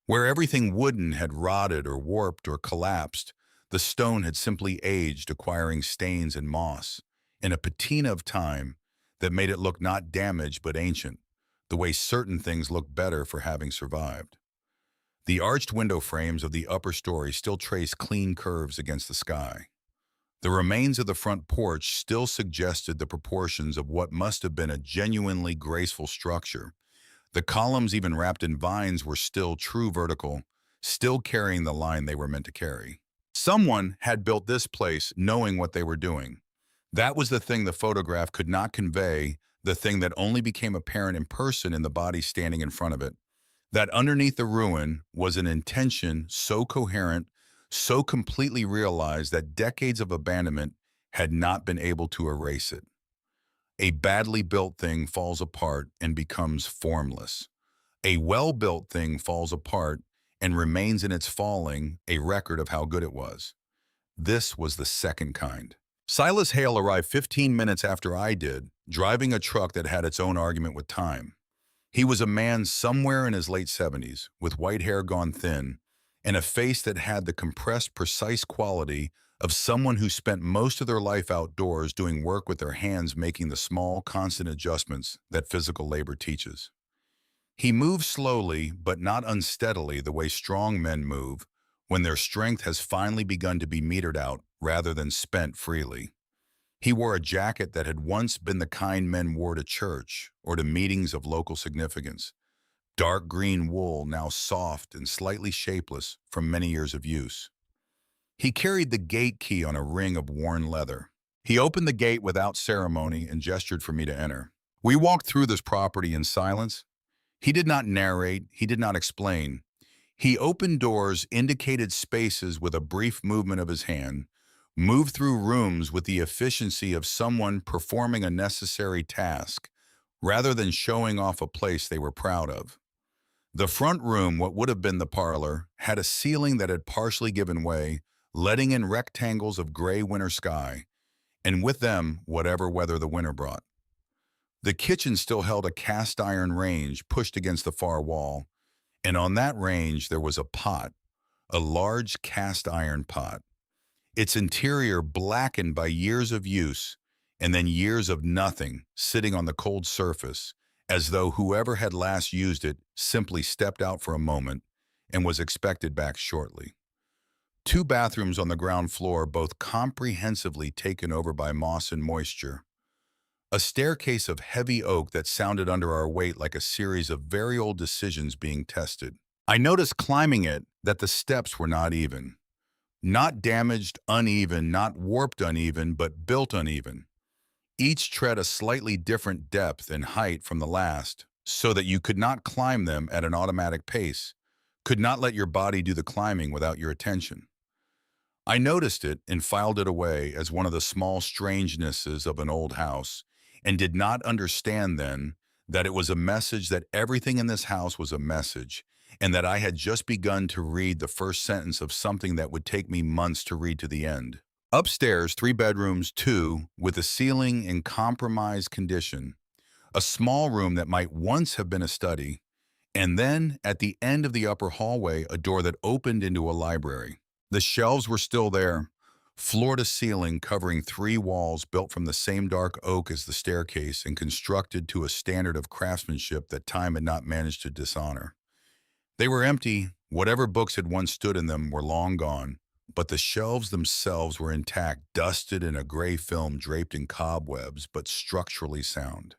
Where everything wooden had rotted or warped or collapsed, the stone had simply aged, acquiring stains and moss, in a patina of time that made it look not damaged but ancient, the way certain things look better for having survived. The arched window frames of the upper story still trace clean curves against the sky. The remains of the front porch still suggested the proportions of what must have been a genuinely graceful structure. The columns, even wrapped in vines, were still true vertical, still carrying the line they were meant to carry. Someone had built this place knowing what they were doing. That was the thing the photograph could not convey, the thing that only became apparent in person in the body standing in front of it. That underneath the ruin was an intention so coherent, so completely realized that decades of abandonment had not been able to erase it. A badly built thing falls apart and becomes formless. A well-built thing falls apart and remains in its falling a record of how good it was. This was the second kind. Silas Hale arrived 15 minutes after I did, driving a truck that had its own argument with time. He was a man somewhere in his late 70s, with white hair gone thin, and a face that had the compressed, precise quality of someone who spent most of their life outdoors doing work with their hands, making the small, constant adjustments that physical labor teaches. He moved slowly, but not unsteadily, the way strong men move when their strength has finally begun to be metered out rather than spent freely. He wore a jacket that had once been the kind men wore to church or to meetings of local significance. Dark green wool, now soft and slightly shapeless from many years of use. He carried the gate key on a ring of worn leather. He opened the gate without ceremony and gestured for me to enter. We walked through this property in silence. He did not narrate, he did not explain. He opened doors, indicated spaces with a brief movement of his hand, moved through rooms with the efficiency of someone performing a necessary task, rather than showing off a place they were proud of. The front room, what would have been the parlor, had a ceiling that had partially given way, letting in rectangles of gray winter sky, and with them, whatever weather the winter brought. The kitchen still held a cast iron range pushed against the far wall, and on that range there was a pot, a large cast iron pot. Its interior blackened by years of use, and then years of nothing, sitting on the cold surface, as though whoever had last used it simply stepped out for a moment and was expected back shortly. Two bathrooms on the ground floor, both comprehensively taken over by moss and moisture. A staircase of heavy oak that sounded under our weight like a series of very old decisions being tested. I noticed climbing it that the steps were not even. Not damaged, uneven, not warped uneven, but built uneven. Each tread a slightly different depth and height from the last, so that you could not climb them at an automatic pace, could not let your body do the climbing without your attention. I noticed it and filed it away as one of the small strangenesses of an old house, and did not understand then that it was a message, that everything in this house was a message, and that I had just begun to read the first sentence of something that would take me months to read to the end. Upstairs, 3 bedrooms, 2, with a ceiling in compromised condition, a small room that might once have been a study, and then, at the end of the upper hallway, a door that opened into a library. The shelves were still there, floor to ceiling, covering 3 walls built from the same dark oak as the staircase and constructed to a standard of craftsmanship that time had not managed to dishonor. They were empty. Whatever books had once stood in them were long gone, but the shelves themselves were intact, dusted in a gray film draped in cobwebs, but structurally sound.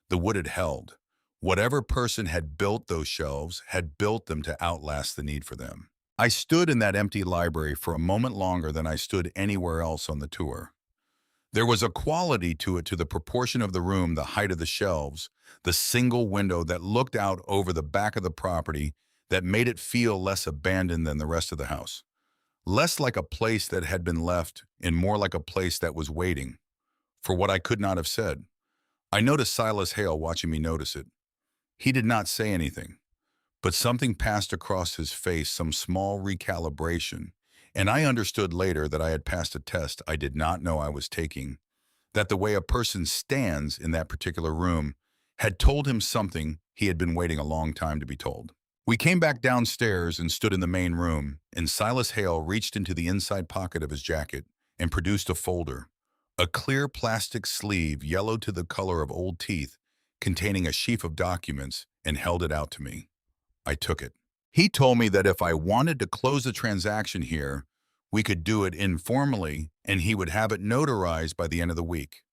The wood had held. Whatever person had built those shelves had built them to outlast the need for them. I stood in that empty library for a moment longer than I stood anywhere else on the tour. There was a quality to it, to the proportion of the room, the height of the shelves, the single window that looked out over the back of the property, that made it feel less abandoned than the rest of the house. Less like a place that had been left and more like a place that was waiting for what I could not have said. I noticed Silas Hale watching me notice it. He did not say anything, but something passed across his face, some small recalibration, and I understood later that I had passed a test I did not know I was taking, that the way a person stands in that particular room had told him something he had been waiting a long time to be told. We came back downstairs and stood in the main room, and Silas Hale reached into the inside pocket of his jacket and produced a folder, a clear plastic sleeve yellowed to the color of old teeth, containing a sheaf of documents, and held it out to me. I took it. He told me that if I wanted to close the transaction here, we could do it informally and he would have it notarized by the end of the week.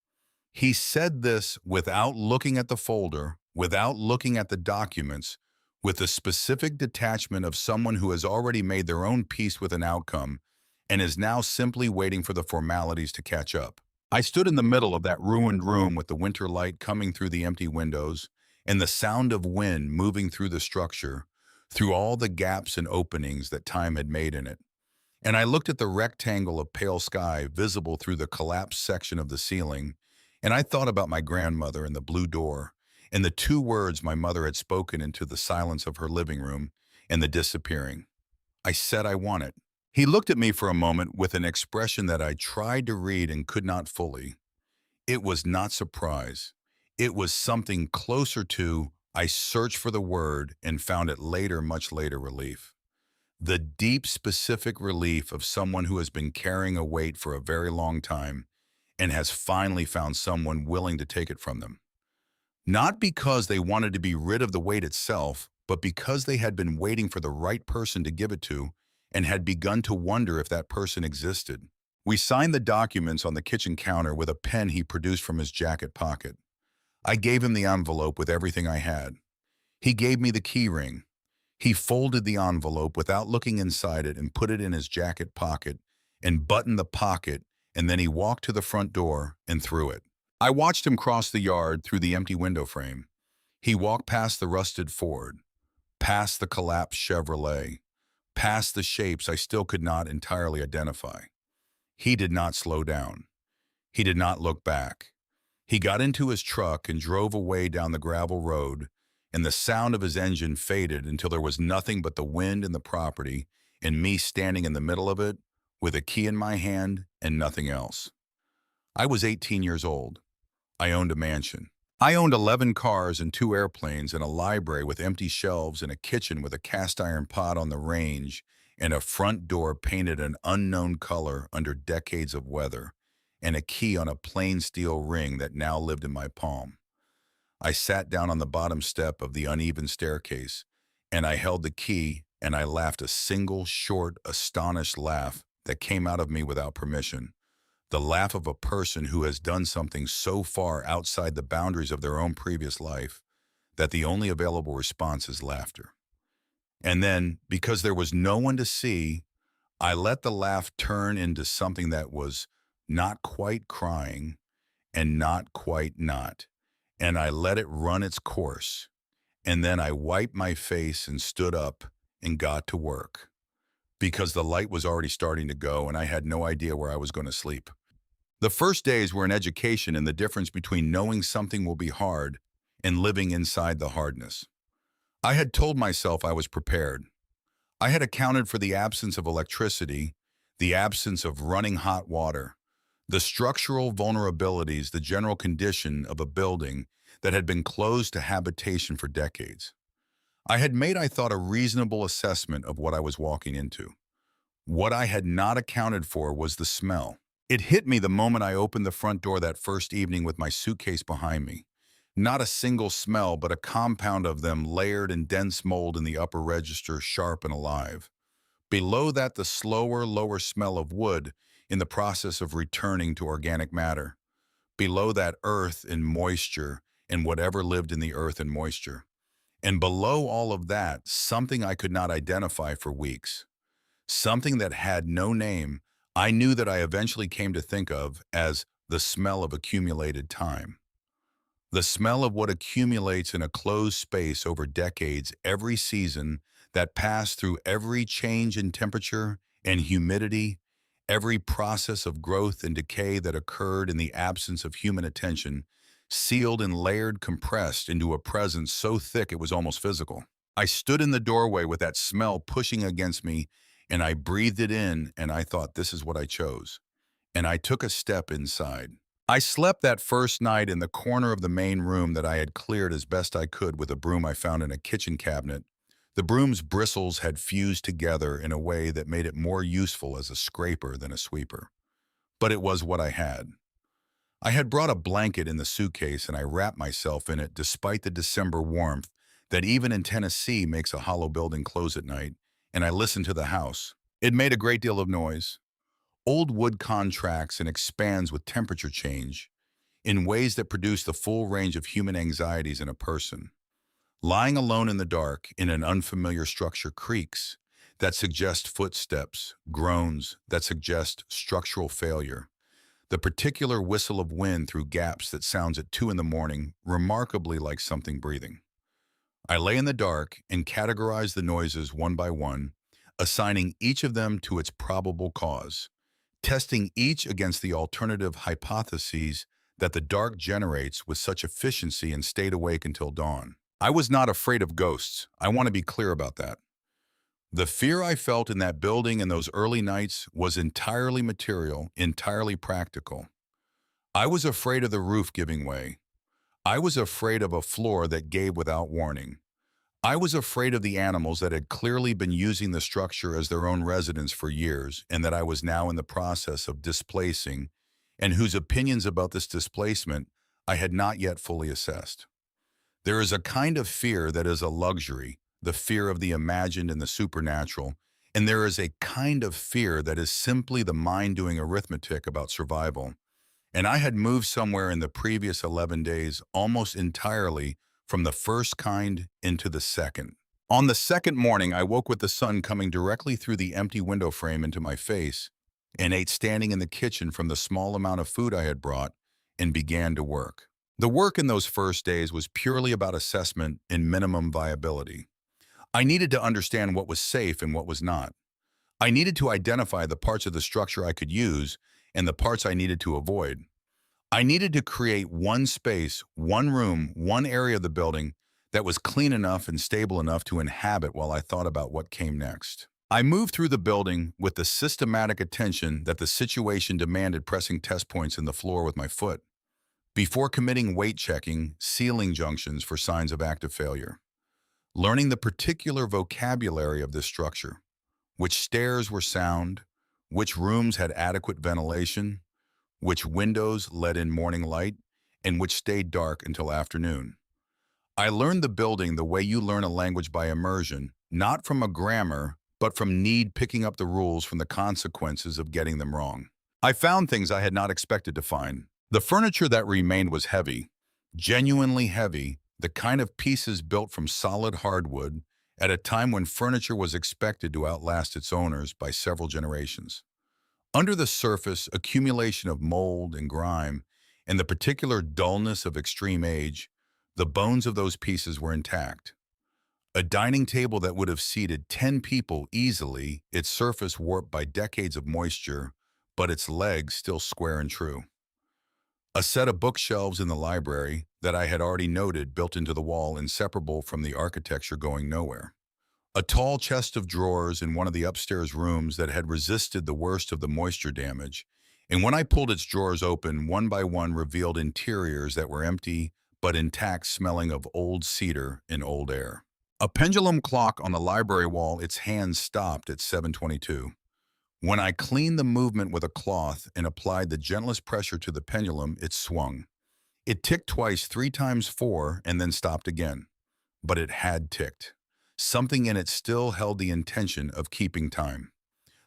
He said this without looking at the folder, without looking at the documents, with the specific detachment of someone who has already made their own peace with an outcome and is now simply waiting for the formalities to catch up. I stood in the middle of that ruined room with the winter light coming through the empty windows and the sound of wind moving through the structure, through all the gaps and openings that time had made in it. And I looked at the rectangle of pale sky visible through the collapsed section of the ceiling, and I thought about my grandmother and the blue door, and the two words my mother had spoken into the silence of her living room, and the disappearing. I said I want it. He looked at me for a moment with an expression that I tried to read and could not fully. It was not surprise. It was something closer to, I searched for the word and found it later, much later, relief. The deep, specific relief of someone who has been carrying a weight for a very long time and has finally found someone willing to take it from them. Not because they wanted to be rid of the weight itself, but because they had been waiting for the right person to give it to and had begun to wonder if that person existed. We signed the documents on the kitchen counter with a pen he produced from his jacket pocket. I gave him the envelope with everything I had. He gave me the key ring. He folded the envelope without looking inside it and put it in his jacket pocket and buttoned the pocket, and then he walked to the front door and through it. I watched him cross the yard through the empty window frame. He walked past the rusted Ford, past the collapsed Chevrolet, past the shapes I still could not entirely identify. He did not slow down. He did not look back. He got into his truck and drove away down the gravel road, and the sound of his engine faded until there was nothing but the wind and the property, and me standing in the middle of it with a key in my hand and nothing else. I was 18 years old. I owned a mansion. I owned 11 cars and 2 airplanes and a library with empty shelves and a kitchen with a cast iron pot on the range and a front door painted an unknown color under decades of weather and a key on a plain steel ring that now lived in my palm. I sat down on the bottom step of the uneven staircase, and I held the key, and I laughed a single, short, astonished laugh that came out of me without permission. The laugh of a person who has done something so far outside the boundaries of their own previous life that the only available response is laughter. And then, because there was no one to see, I let the laugh turn into something that was not quite crying and not quite not. And I let it run its course. And then I wiped my face and stood up and got to work because the light was already starting to go and I had no idea where I was going to sleep. The first days were an education in the difference between knowing something will be hard and living inside the hardness. I had told myself I was prepared. I had accounted for the absence of electricity, the absence of running hot water, the structural vulnerabilities, the general condition of a building that had been closed to habitation for decades. I had made, I thought, a reasonable assessment of what I was walking into. What I had not accounted for was the smell. It hit me the moment I opened the front door that first evening with my suitcase behind me. Not a single smell, but a compound of them, layered in dense mold in the upper register, sharp and alive. Below that, the slower, lower smell of wood in the process of returning to organic matter. Below that, earth and moisture and whatever lived in the earth and moisture. And below all of that, something I could not identify for weeks. Something that had no name, I knew that I eventually came to think of as the smell of accumulated time. The smell of what accumulates in a closed space over decades, every season, that passed through every change in temperature and humidity, every process of growth and decay that occurred in the absence of human attention, sealed and layered, compressed into a presence so thick it was almost physical. I stood in the doorway with that smell pushing against me, and I breathed it in, and I thought, this is what I chose. And I took a step inside. I slept that first night in the corner of the main room that I had cleared as best I could with a broom I found in a kitchen cabinet. The broom's bristles had fused together in a way that made it more useful as a scraper than a sweeper. But it was what I had. I had brought a blanket in the suitcase and I wrapped myself in it despite the December warmth that even in Tennessee makes a hollow building close at night, and I listened to the house. It made a great deal of noise. Old wood contracts and expands with temperature change in ways that produce the full range of human anxieties in a person. Lying alone in the dark in an unfamiliar structure creaks that suggest footsteps, groans that suggest structural failure. The particular whistle of wind through gaps that sounds at 2 in the morning, remarkably like something breathing. I lay in the dark and categorized the noises one by one, assigning each of them to its probable cause, testing each against the alternative hypotheses that the dark generates with such efficiency, and stayed awake until dawn. I was not afraid of ghosts. I want to be clear about that. The fear I felt in that building in those early nights was entirely material, entirely practical. I was afraid of the roof giving way. I was afraid of a floor that gave without warning. I was afraid of the animals that had clearly been using the structure as their own residence for years and that I was now in the process of displacing, and whose opinions about this displacement I had not yet fully assessed. There is a kind of fear that is a luxury, the fear of the imagined and the supernatural, and there is a kind of fear that is simply the mind doing arithmetic about survival. And I had moved somewhere in the previous 11 days almost entirely from the first kind into the second. On the second morning, I woke with the sun coming directly through the empty window frame into my face, and ate standing in the kitchen from the small amount of food I had brought, and began to work. The work in those first days was purely about assessment and minimum viability. I needed to understand what was safe and what was not. I needed to identify the parts of the structure I could use and the parts I needed to avoid. I needed to create one space, one room, one area of the building that was clean enough and stable enough to inhabit while I thought about what came next. I moved through the building with the systematic attention that the situation demanded, pressing test points in the floor with my foot, before committing weight checking ceiling junctions for signs of active failure. Learning the particular vocabulary of this structure, which stairs were sound, which rooms had adequate ventilation, which windows let in morning light, and which stayed dark until afternoon. I learned the building the way you learn a language, by immersion, not from a grammar, but from need, picking up the rules from the consequences of getting them wrong. I found things I had not expected to find. The furniture that remained was heavy, genuinely heavy, the kind of pieces built from solid hardwood at a time when furniture was expected to outlast its owners by several generations. Under the surface, accumulation of mold and grime and the particular dullness of extreme age, the bones of those pieces were intact. A dining table that would have seated 10 people easily, its surface warped by decades of moisture, but its legs still square and true. A set of bookshelves in the library that I had already noted built into the wall, inseparable from the architecture, going nowhere. A tall chest of drawers in one of the upstairs rooms that had resisted the worst of the moisture damage, and when I pulled its drawers open, one by one revealed interiors that were empty but intact, smelling of old cedar and old air. A pendulum clock on the library wall, its hands stopped at 7:22. When I cleaned the movement with a cloth and applied the gentlest pressure to the pendulum, it swung. It ticked twice, 3 times 4, and then stopped again. But it had ticked. Something in it still held the intention of keeping time.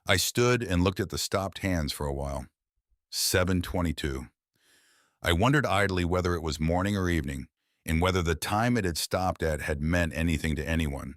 I stood and looked at the stopped hands for a while. 7:22. I wondered idly whether it was morning or evening, and whether the time it had stopped at had meant anything to anyone.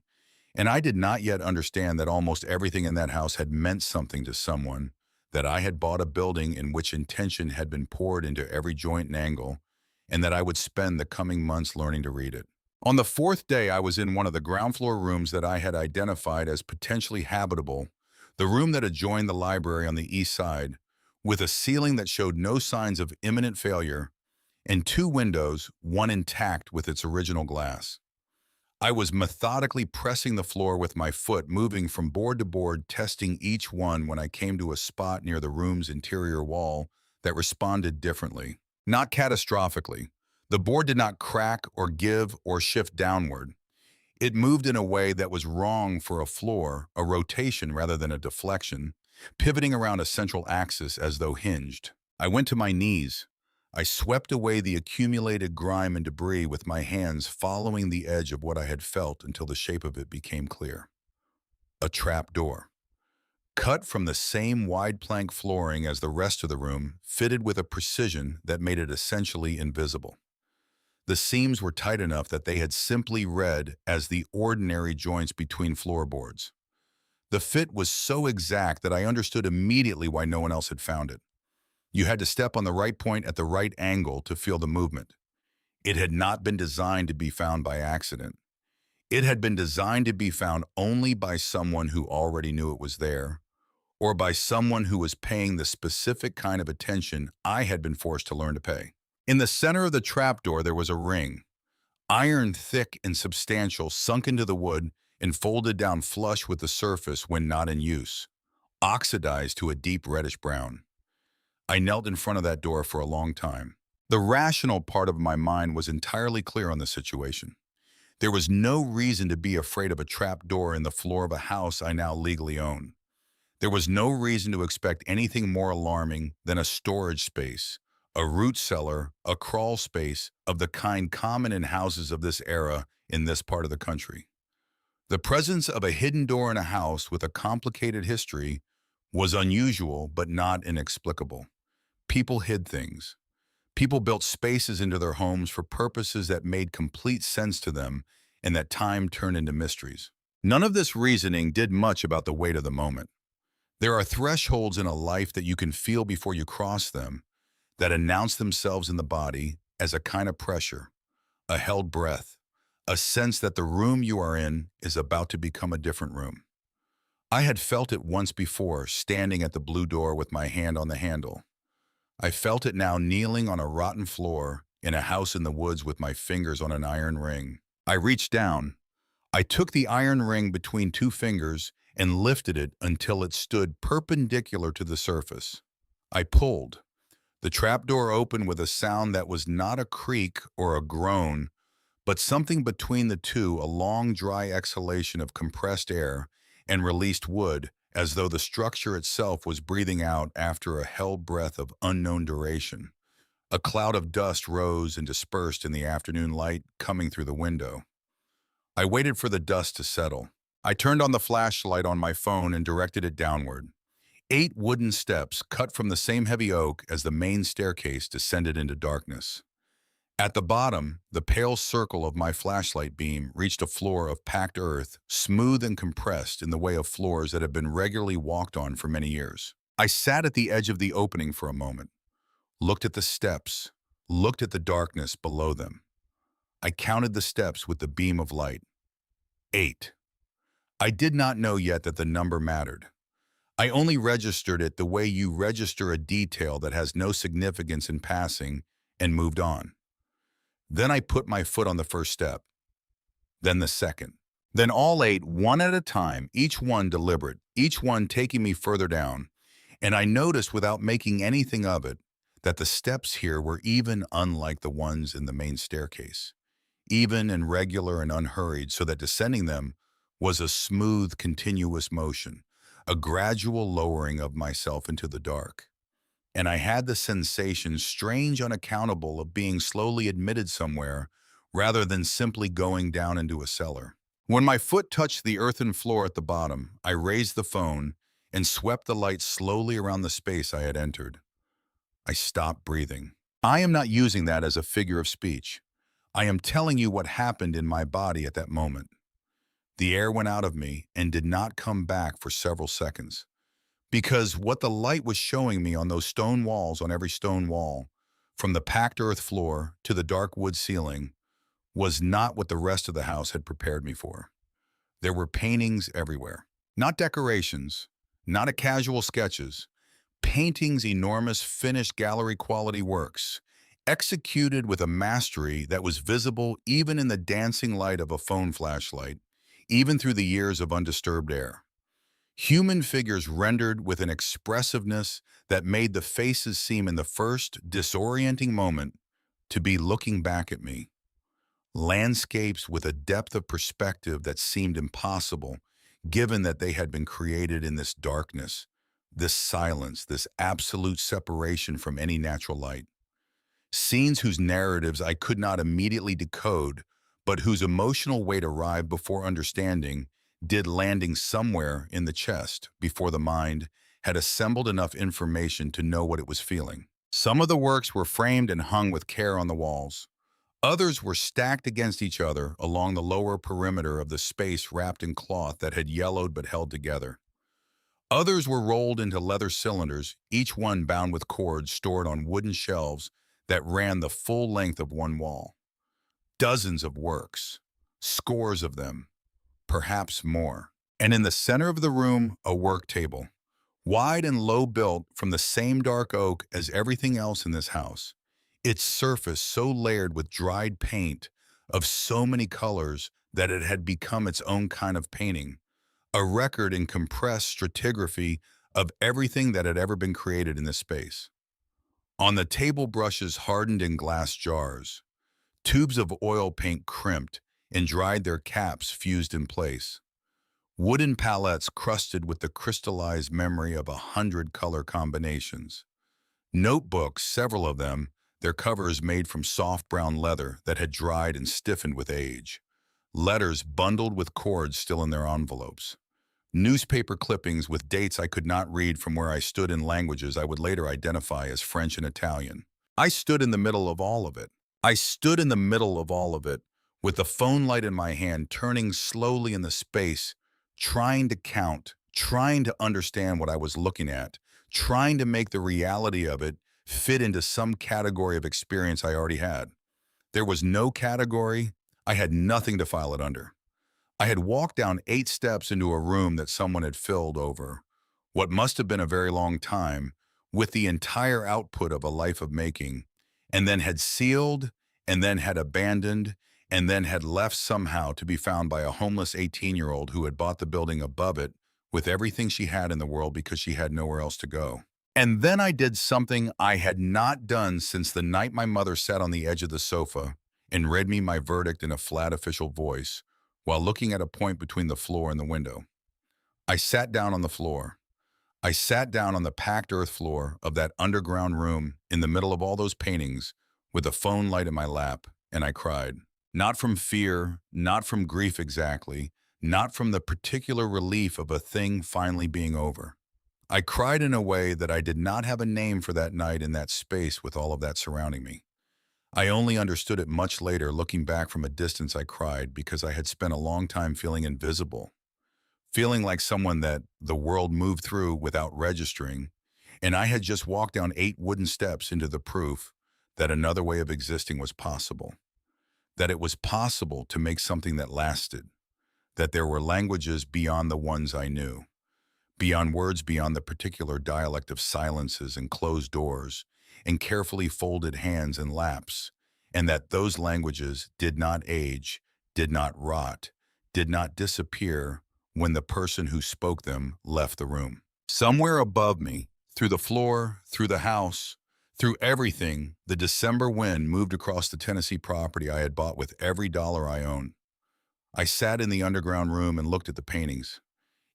And I did not yet understand that almost everything in that house had meant something to someone, that I had bought a building in which intention had been poured into every joint and angle, and that I would spend the coming months learning to read it. On the fourth day, I was in one of the ground floor rooms that I had identified as potentially habitable, the room that adjoined the library on the east side, with a ceiling that showed no signs of imminent failure, and 2 windows, one intact with its original glass. I was methodically pressing the floor with my foot, moving from board to board, testing each one when I came to a spot near the room's interior wall that responded differently. Not catastrophically. The board did not crack or give or shift downward. It moved in a way that was wrong for a floor, a rotation rather than a deflection, pivoting around a central axis as though hinged. I went to my knees. I swept away the accumulated grime and debris with my hands, following the edge of what I had felt until the shape of it became clear. A trap door. Cut from the same wide plank flooring as the rest of the room, fitted with a precision that made it essentially invisible. The seams were tight enough that they had simply read as the ordinary joints between floorboards. The fit was so exact that I understood immediately why no one else had found it. You had to step on the right point at the right angle to feel the movement. It had not been designed to be found by accident. It had been designed to be found only by someone who already knew it was there, or by someone who was paying the specific kind of attention I had been forced to learn to pay. In the center of the trapdoor there was a ring, iron thick and substantial, sunk into the wood and folded down flush with the surface when not in use, oxidized to a deep reddish brown. I knelt in front of that door for a long time. The rational part of my mind was entirely clear on the situation. There was no reason to be afraid of a trap door in the floor of a house I now legally own. There was no reason to expect anything more alarming than a storage space, a root cellar, a crawl space of the kind common in houses of this era in this part of the country. The presence of a hidden door in a house with a complicated history was unusual but not inexplicable. People hid things. People built spaces into their homes for purposes that made complete sense to them and that time turned into mysteries. None of this reasoning did much about the weight of the moment. There are thresholds in a life that you can feel before you cross them, that announce themselves in the body as a kind of pressure, a held breath, a sense that the room you are in is about to become a different room. I had felt it once before, standing at the blue door with my hand on the handle. I felt it now kneeling on a rotten floor in a house in the woods with my fingers on an iron ring. I reached down. I took the iron ring between two fingers and lifted it until it stood perpendicular to the surface. I pulled. The trapdoor opened with a sound that was not a creak or a groan, but something between the two, a long, dry exhalation of compressed air and released wood, as though the structure itself was breathing out after a held breath of unknown duration. A cloud of dust rose and dispersed in the afternoon light coming through the window. I waited for the dust to settle. I turned on the flashlight on my phone and directed it downward. 8 wooden steps, cut from the same heavy oak as the main staircase, descended into darkness. At the bottom, the pale circle of my flashlight beam reached a floor of packed earth, smooth and compressed in the way of floors that had been regularly walked on for many years. I sat at the edge of the opening for a moment, looked at the steps, looked at the darkness below them. I counted the steps with the beam of light. 8. I did not know yet that the number mattered. I only registered it the way you register a detail that has no significance in passing and moved on. Then I put my foot on the first step, then the second, then all 8, one at a time, each one deliberate, each one taking me further down, and I noticed without making anything of it that the steps here were even unlike the ones in the main staircase, even and regular and unhurried, so that descending them was a smooth, continuous motion, a gradual lowering of myself into the dark. And I had the sensation, strange, unaccountable, of being slowly admitted somewhere rather than simply going down into a cellar. When my foot touched the earthen floor at the bottom, I raised the phone and swept the light slowly around the space I had entered. I stopped breathing. I am not using that as a figure of speech. I am telling you what happened in my body at that moment. The air went out of me and did not come back for several seconds. Because what the light was showing me on those stone walls, on every stone wall, from the packed earth floor to the dark wood ceiling, was not what the rest of the house had prepared me for. There were paintings everywhere. Not decorations, not a casual sketches. Paintings, enormous, finished gallery-quality works, executed with a mastery that was visible even in the dancing light of a phone flashlight, even through the years of undisturbed air. Human figures rendered with an expressiveness that made the faces seem in the first disorienting moment to be looking back at me. Landscapes with a depth of perspective that seemed impossible, given that they had been created in this darkness, this silence, this absolute separation from any natural light. Scenes whose narratives I could not immediately decode, but whose emotional weight arrived before understanding, did landing somewhere in the chest before the mind had assembled enough information to know what it was feeling. Some of the works were framed and hung with care on the walls. Others were stacked against each other along the lower perimeter of the space wrapped in cloth that had yellowed but held together. Others were rolled into leather cylinders, each one bound with cords stored on wooden shelves that ran the full length of one wall. Dozens of works, scores of them, perhaps more. And in the center of the room, a work table, wide and low built from the same dark oak as everything else in this house. Its surface so layered with dried paint of so many colors that it had become its own kind of painting, a record in compressed stratigraphy of everything that had ever been created in this space. On the table, brushes hardened in glass jars, tubes of oil paint crimped and dried, their caps fused in place. Wooden palettes crusted with the crystallized memory of 100 color combinations. Notebooks, several of them, their covers made from soft brown leather that had dried and stiffened with age. Letters bundled with cords still in their envelopes. Newspaper clippings with dates I could not read from where I stood in languages I would later identify as French and Italian. I stood in the middle of all of it. I stood in the middle of all of it, with the phone light in my hand, turning slowly in the space, trying to count, trying to understand what I was looking at, trying to make the reality of it fit into some category of experience I already had. There was no category. I had nothing to file it under. I had walked down 8 steps into a room that someone had filled over what must have been a very long time with the entire output of a life of making, and then had sealed, and then had abandoned, and then had left somehow to be found by a homeless 18-year-old who had bought the building above it with everything she had in the world because she had nowhere else to go. And then I did something I had not done since the night my mother sat on the edge of the sofa and read me my verdict in a flat official voice while looking at a point between the floor and the window. I sat down on the floor. I sat down on the packed earth floor of that underground room in the middle of all those paintings with a phone light in my lap, and I cried. Not from fear, not from grief exactly, not from the particular relief of a thing finally being over. I cried in a way that I did not have a name for that night in that space with all of that surrounding me. I only understood it much later, looking back from a distance. I cried because I had spent a long time feeling invisible, feeling like someone that the world moved through without registering, and I had just walked down 8 wooden steps into the proof that another way of existing was possible, that it was possible to make something that lasted, that there were languages beyond the ones I knew, beyond words, beyond the particular dialect of silences and closed doors and carefully folded hands and laps, and that those languages did not age, did not rot, did not disappear when the person who spoke them left the room. Somewhere above me, through the floor, through the house, through everything, the December wind moved across the Tennessee property I had bought with every dollar I owned. I sat in the underground room and looked at the paintings.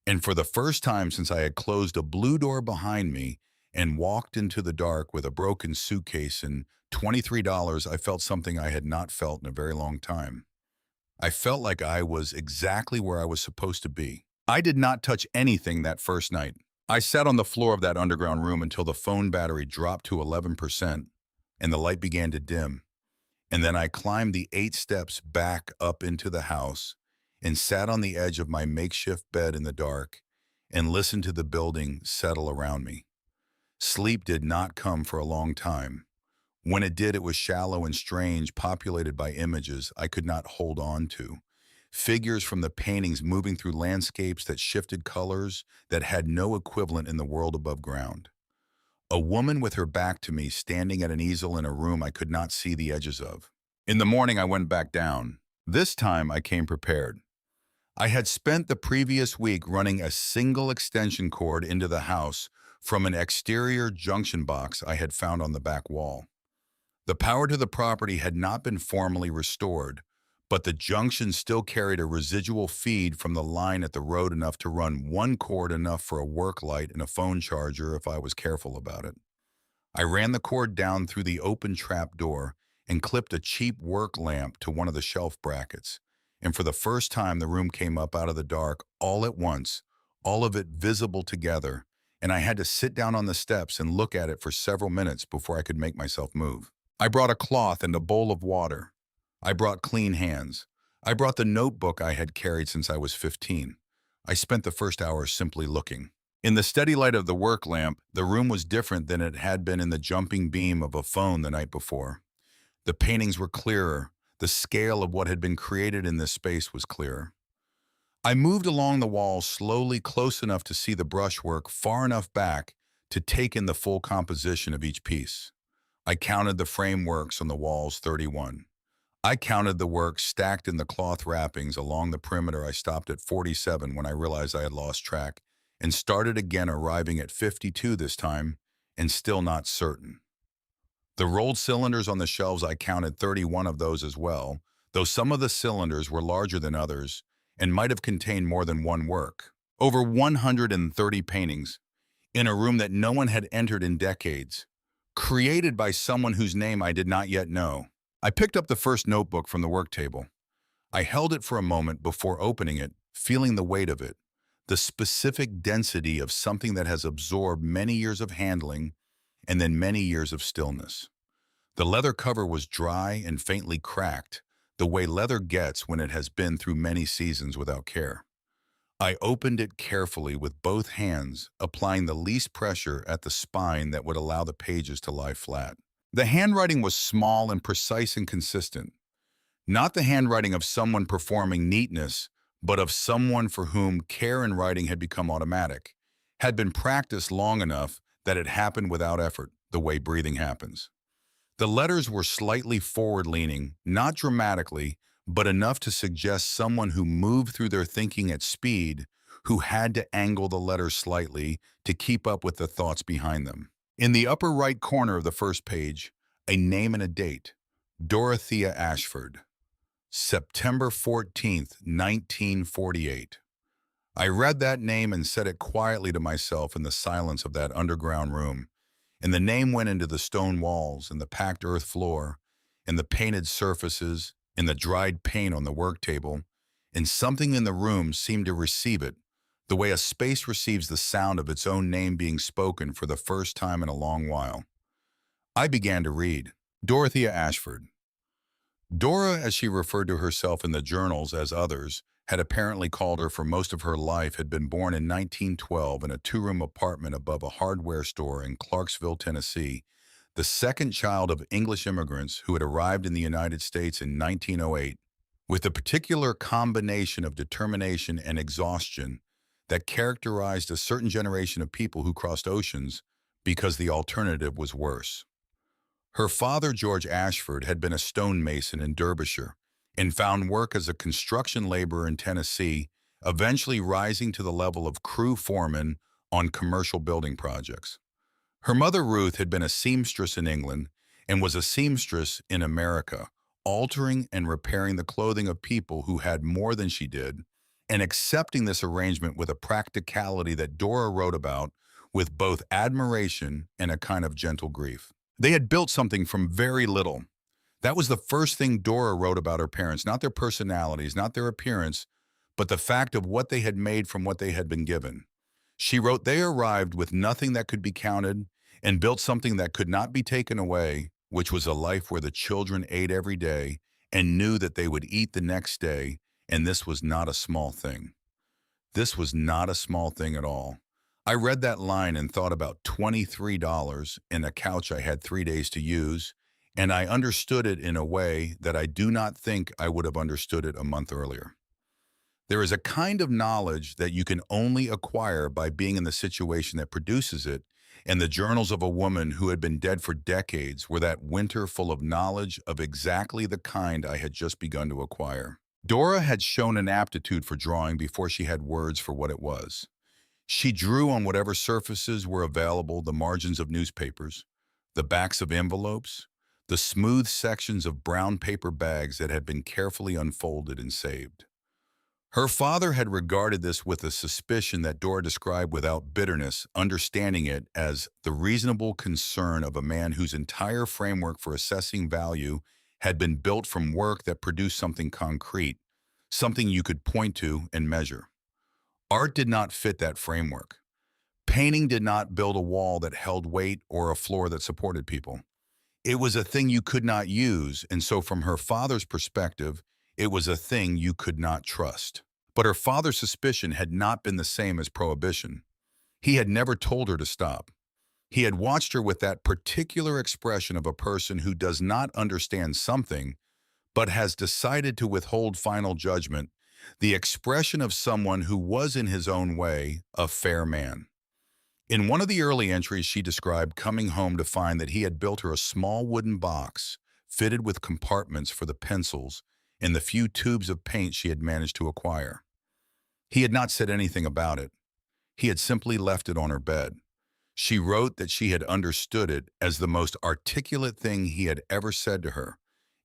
And for the first time since I had closed a blue door behind me and walked into the dark with a broken suitcase and $23, I felt something I had not felt in a very long time. I felt like I was exactly where I was supposed to be. I did not touch anything that first night. I sat on the floor of that underground room until the phone battery dropped to 11% and the light began to dim. And then I climbed the 8 steps back up into the house and sat on the edge of my makeshift bed in the dark and listened to the building settle around me. Sleep did not come for a long time. When it did, it was shallow and strange, populated by images I could not hold on to. Figures from the paintings moving through landscapes that shifted colors that had no equivalent in the world above ground. A woman with her back to me standing at an easel in a room I could not see the edges of. In the morning, I went back down. This time, I came prepared. I had spent the previous week running a single extension cord into the house from an exterior junction box I had found on the back wall. The power to the property had not been formally restored, but the junction still carried a residual feed from the line at the road enough to run one cord enough for a work light and a phone charger if I was careful about it. I ran the cord down through the open trap door and clipped a cheap work lamp to one of the shelf brackets. And for the first time, the room came up out of the dark all at once, all of it visible together, and I had to sit down on the steps and look at it for several minutes before I could make myself move. I brought a cloth and a bowl of water. I brought clean hands. I brought the notebook I had carried since I was 15. I spent the first hour simply looking. In the steady light of the work lamp, the room was different than it had been in the jumping beam of a phone the night before. The paintings were clearer. The scale of what had been created in this space was clearer. I moved along the walls slowly, close enough to see the brushwork, far enough back to take in the full composition of each piece. I counted the frameworks on the walls, 31. I counted the work stacked in the cloth wrappings along the perimeter. I stopped at 47 when I realized I had lost track, and started again, arriving at 52 this time, and still not certain. The rolled cylinders on the shelves, I counted 31 of those as well, though some of the cylinders were larger than others and might have contained more than one work. Over 130 paintings in a room that no one had entered in decades, created by someone whose name I did not yet know. I picked up the first notebook from the work table. I held it for a moment before opening it, feeling the weight of it, the specific density of something that has absorbed many years of handling and then many years of stillness. The leather cover was dry and faintly cracked, the way leather gets when it has been through many seasons without care. I opened it carefully with both hands, applying the least pressure at the spine that would allow the pages to lie flat. The handwriting was small and precise and consistent, not the handwriting of someone performing neatness, but of someone for whom care in writing had become automatic, had been practiced long enough that it happened without effort, the way breathing happens. The letters were slightly forward-leaning, not dramatically, but enough to suggest someone who moved through their thinking at speed, who had to angle the letters slightly to keep up with the thoughts behind them. In the upper right corner of the first page, a name and a date, Dorothea Ashford, September 14th, 1948. I read that name and said it quietly to myself in the silence of that underground room, and the name went into the stone walls and the packed earth floor and the painted surfaces and the dried paint on the work table, and something in the room seemed to receive it, the way a space receives the sound of its own name being spoken for the first time in a long while. I began to read. Dorothea Ashford. Dora, as she referred to herself in the journals as others, had apparently called her for most of her life, had been born in 1912 in a two-room apartment above a hardware store in Clarksville, Tennessee, the second child of English immigrants who had arrived in the United States in 1908, with the particular combination of determination and exhaustion that characterized a certain generation of people who crossed oceans because the alternative was worse. Her father, George Ashford, had been a stonemason in Derbyshire and found work as a construction laborer in Tennessee, eventually rising to the level of crew foreman on commercial building projects. Her mother, Ruth, had been a seamstress in England and was a seamstress in America, altering and repairing the clothing of people who had more than she did, and accepting this arrangement with a practicality that Dora wrote about with both admiration and a kind of gentle grief. They had built something from very little. That was the first thing Dora wrote about her parents, not their personalities, not their appearance, but the fact of what they had made from what they had been given. She wrote, they arrived with nothing that could be counted and built something that could not be taken away, which was a life where the children ate every day and knew that they would eat the next day, and this was not a small thing. This was not a small thing at all. I read that line and thought about $23 and a couch I had 3 days to use, and I understood it in a way that I do not think I would have understood it a month earlier. There is a kind of knowledge that you can only acquire by being in the situation that produces it, and the journals of a woman who had been dead for decades were that winter full of knowledge of exactly the kind I had just begun to acquire. Dora had shown an aptitude for drawing before she had words for what it was. She drew on whatever surfaces were available, the margins of newspapers, the backs of envelopes, the smooth sections of brown paper bags that had been carefully unfolded and saved. Her father had regarded this with a suspicion that Dora described without bitterness, understanding it as the reasonable concern of a man whose entire framework for assessing value had been built from work that produced something concrete, something you could point to and measure. Art did not fit that framework. Painting did not build a wall that held weight or a floor that supported people. It was a thing you could not use, and so from her father's perspective, it was a thing you could not trust. But her father's suspicion had not been the same as prohibition. He had never told her to stop. He had watched her with that particular expression of a person who does not understand something, but has decided to withhold final judgment, the expression of someone who was in his own way a fair man. In one of the early entries, she described coming home to find that he had built her a small wooden box fitted with compartments for the pencils and the few tubes of paint she had managed to acquire. He had not said anything about it. He had simply left it on her bed. She wrote that she had understood it as the most articulate thing he had ever said to her,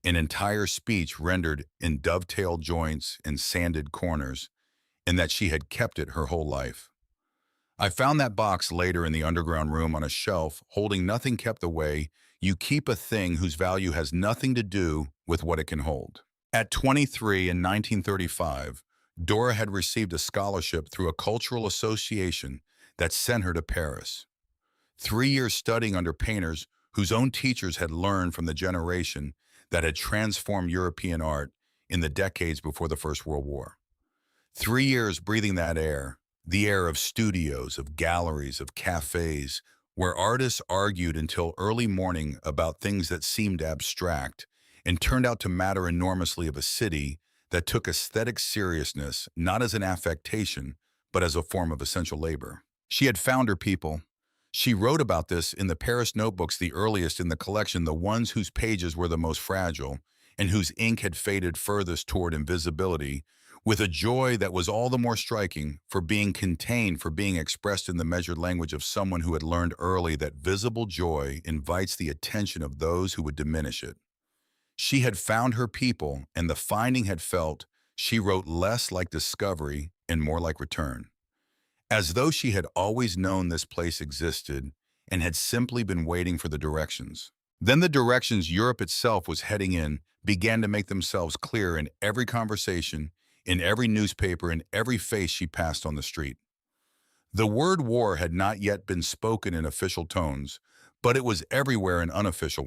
an entire speech rendered in dovetailed joints and sanded corners, and that she had kept it her whole life. I found that box later in the underground room on a shelf, holding nothing kept away. You keep a thing whose value has nothing to do with what it can hold. At 23 in 1935, Dora had received a scholarship through a cultural association that sent her to Paris. 3 years studying under painters whose own teachers had learned from the generation that had transformed European art in the decades before the First World War. 3 years breathing that air, the air of studios, of galleries, of cafes, where artists argued until early morning about things that seemed abstract and turned out to matter enormously, of a city that took aesthetic seriousness not as an affectation, but as a form of essential labor. She had found her people. She wrote about this in the Paris notebooks, the earliest in the collection, the ones whose pages were the most fragile and whose ink had faded furthest toward invisibility, with a joy that was all the more striking for being contained, for being expressed in the measured language of someone who had learned early that visible joy invites the attention of those who would diminish it. She had found her people, and the finding had felt, she wrote, less like discovery and more like return, as though she had always known this place existed and had simply been waiting for the directions. Then the directions Europe itself was heading in began to make themselves clear in every conversation, in every newspaper, in every face she passed on the street. The word war had not yet been spoken in official tones, but it was everywhere in unofficial